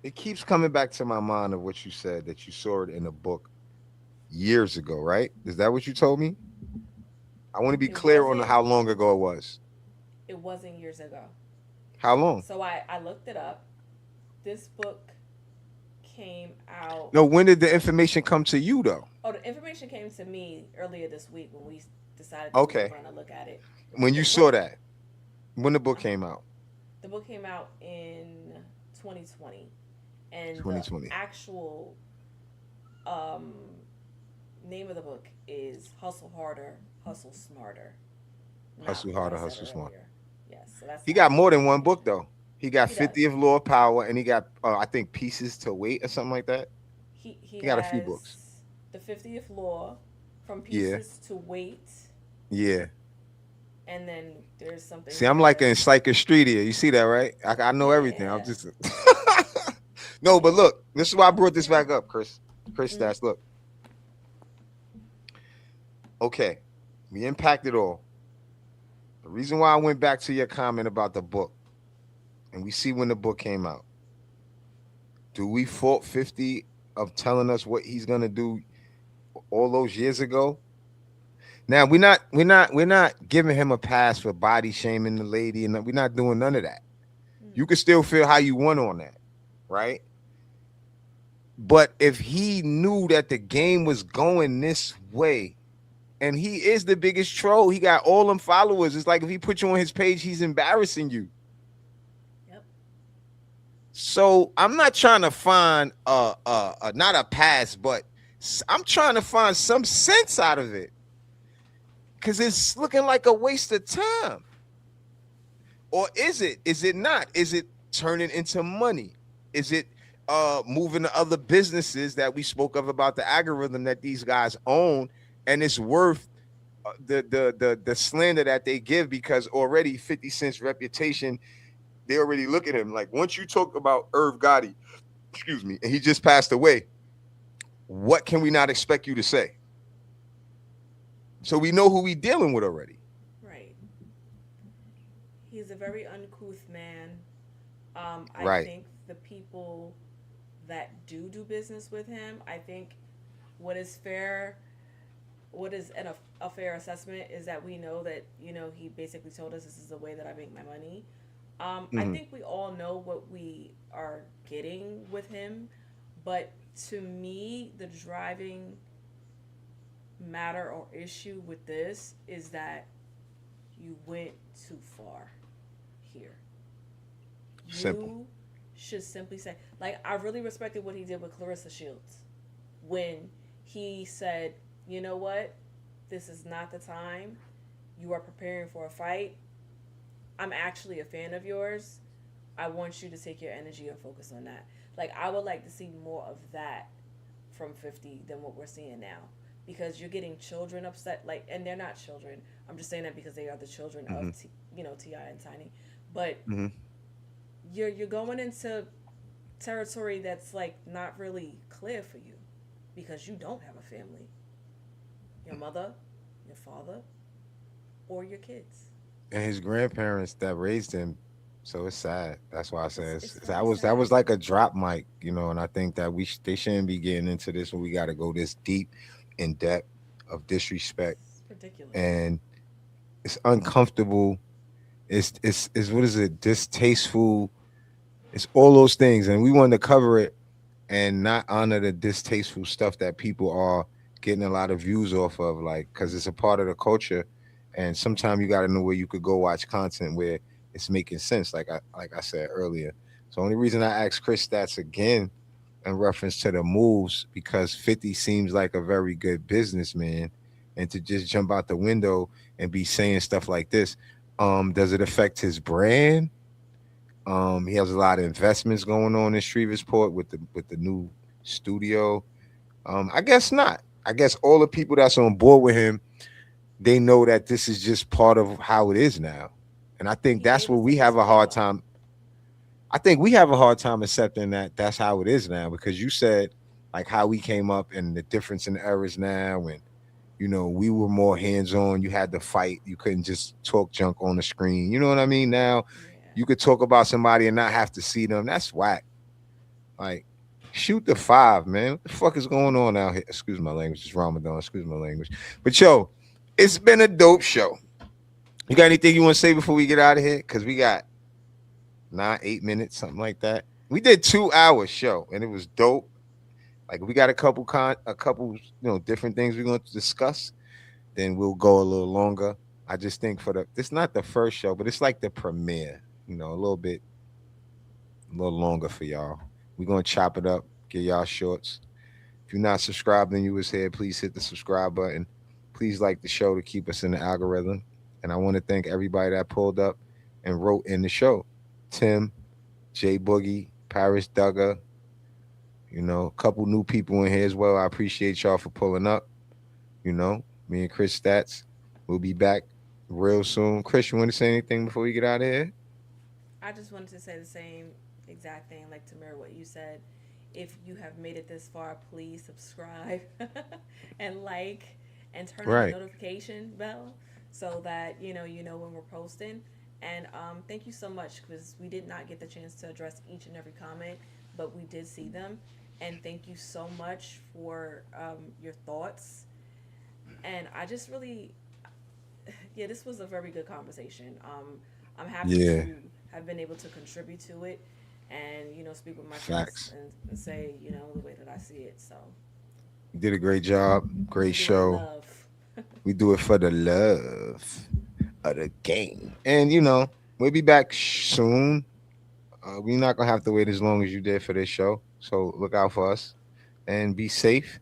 it keeps coming back to my mind of what you said that you saw it in a book years ago, right? Is that what you told me? I want to be It clear on wasn't how long ago it was. it wasn't years ago. How long? So I looked it up. This book came out. No, when did the information come to you though? Oh, the information came to me earlier this week when we decided that we were Okay. going to look at it. When The you saw book, that, when the book uh-huh. came out, The book came out in 2020, and the 2020. actual um, name of the book is Hustle Harder, Hustle Smarter. Not Hustle what I harder, said hustle smart. earlier. Yes, so that's He the got more actual than one book information. though. He got He does. 50th Law of Power, and he got I think Pieces to Wait or something like that. He He got a few books. has the 50th Law, From Yeah, Pieces to Weight, yeah. and then there's something See, I'm like there. an encyclopedia. You see that, right? I know everything. I'm Yeah, just no, but yeah. look, this is why I I brought this understand. back up, Chris. Chris Mm-hmm. Stats. Look, okay, we impacted all. The reason why I went back to your comment about the book, and we see when the book came out. Do we fault 50 of telling us what he's gonna do all those years ago? Now we're not giving him a pass for body shaming the lady, and we're not doing none of that. You Mm-hmm. can still feel how you want on that, right? But if he knew that the game was going this way, and he is the biggest troll, he got all them followers. It's like if he put you on his page, he's embarrassing you. Yep. So I'm not trying to find not a pass, but I'm trying to find some sense out of it because it's looking like a waste of time. Or is it? Is it not? Is it turning into money? Is it moving to other businesses that we spoke of about the algorithm that these guys own, and it's worth the slander that they give because already 50 Cent's reputation, they already look at him like once you talk about Irv Gotti, excuse me, and he just passed away, what can we not expect you to say? So we know who we dealing with already. Right. He's a very uncouth man. I Right. think the people that do business with him, I think what is fair, what is a fair assessment is that we know that, he basically told us this is the way that I make my money. I Mm-hmm. think we all know what we are getting with him, but to me, the driving matter or issue with this is that you went too far here. Simple. You should simply say, like, I really respected what he did with Clarissa Shields when he said, you know what, this is not the time. You are preparing for a fight. I'm actually a fan of yours. I want you to take your energy and focus on that. Like, I would like to see more of that from 50 than what we're seeing now. Because you're getting children upset, like, and they're not children. I'm just saying that because they are the children Mm-hmm. of, Ti and Tiny. But Mm-hmm. you're going into territory that's like not really clear for you because you don't have a family. Your mother, your father, or your kids. And his grandparents that raised him. So it's sad. That's why I It's said it's that very was sad. like a drop mic, and I think that they shouldn't be getting into this when we got to go this deep in depth of disrespect, It's ridiculous. and it's uncomfortable. It's what is it? Distasteful. It's all those things, and we wanted to cover it and not honor the distasteful stuff that people are getting a lot of views off of, like because it's a part of the culture, and sometimes you got to know where you could go watch content where it's making sense. Like I said earlier. So only reason I asked Chris stats again in reference to the moves because 50 seems like a very good businessman, and to just jump out the window and be saying stuff like this, does it affect his brand? He has a lot of investments going on in Shreveport with the new studio. I guess not. I guess all the people that's on board with him, they know that this is just part of how it is now. And I think He that's gave where us the we have a hard disclaimer. time. I think we have a hard time accepting that that's how it is now because you said like how we came up and the difference in the eras now when we were more hands on. You had to fight. You couldn't just talk junk on the screen. You know what I mean? Now Yeah. you could talk about somebody and not have to see them. That's whack. Like, shoot the five, man. What the fuck is going on out here? Excuse my language. It's Ramadan. Excuse my language. But yo, it's been a dope show. You got anything you want to say before we get out of here? Because we got 8 minutes, something like that. We did 2 hour show and it was dope. Like we got a couple, different things we're going to discuss. Then we'll go a little longer. I just think it's not the first show, but it's like the premiere. A little bit, a little longer for y'all. We're gonna chop it up, get y'all shorts. If you're not subscribed and you was here, please hit the subscribe button. Please like the show to keep us in the algorithm. And I want to thank everybody that pulled up and wrote in the show. Tim, J Boogie, Paris Duggar, a couple new people in here as well. I appreciate y'all for pulling up. Me and Chris Stats. We'll be back real soon. Chris, you want to say anything before we get out of here? I just wanted to say the same exact thing, like to mirror what you said. If you have made it this far, please subscribe and like and turn on the Right. notification bell so that you know when we're posting. And thank you so much because we did not get the chance to address each and every comment, but we did see them. And thank you so much for your thoughts. And I just really, yeah, this was a very good conversation. I'm happy Yeah. to have been able to contribute to it and, speak with my friends Facts. and say, the way that I see it. So You did a great job. we Great do it in show. love. We do it for the love of the game. And we'll be back soon. We're not gonna have to wait as long as you did for this show. So look out for us and be safe.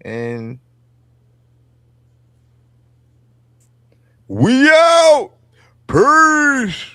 And we out. Peace.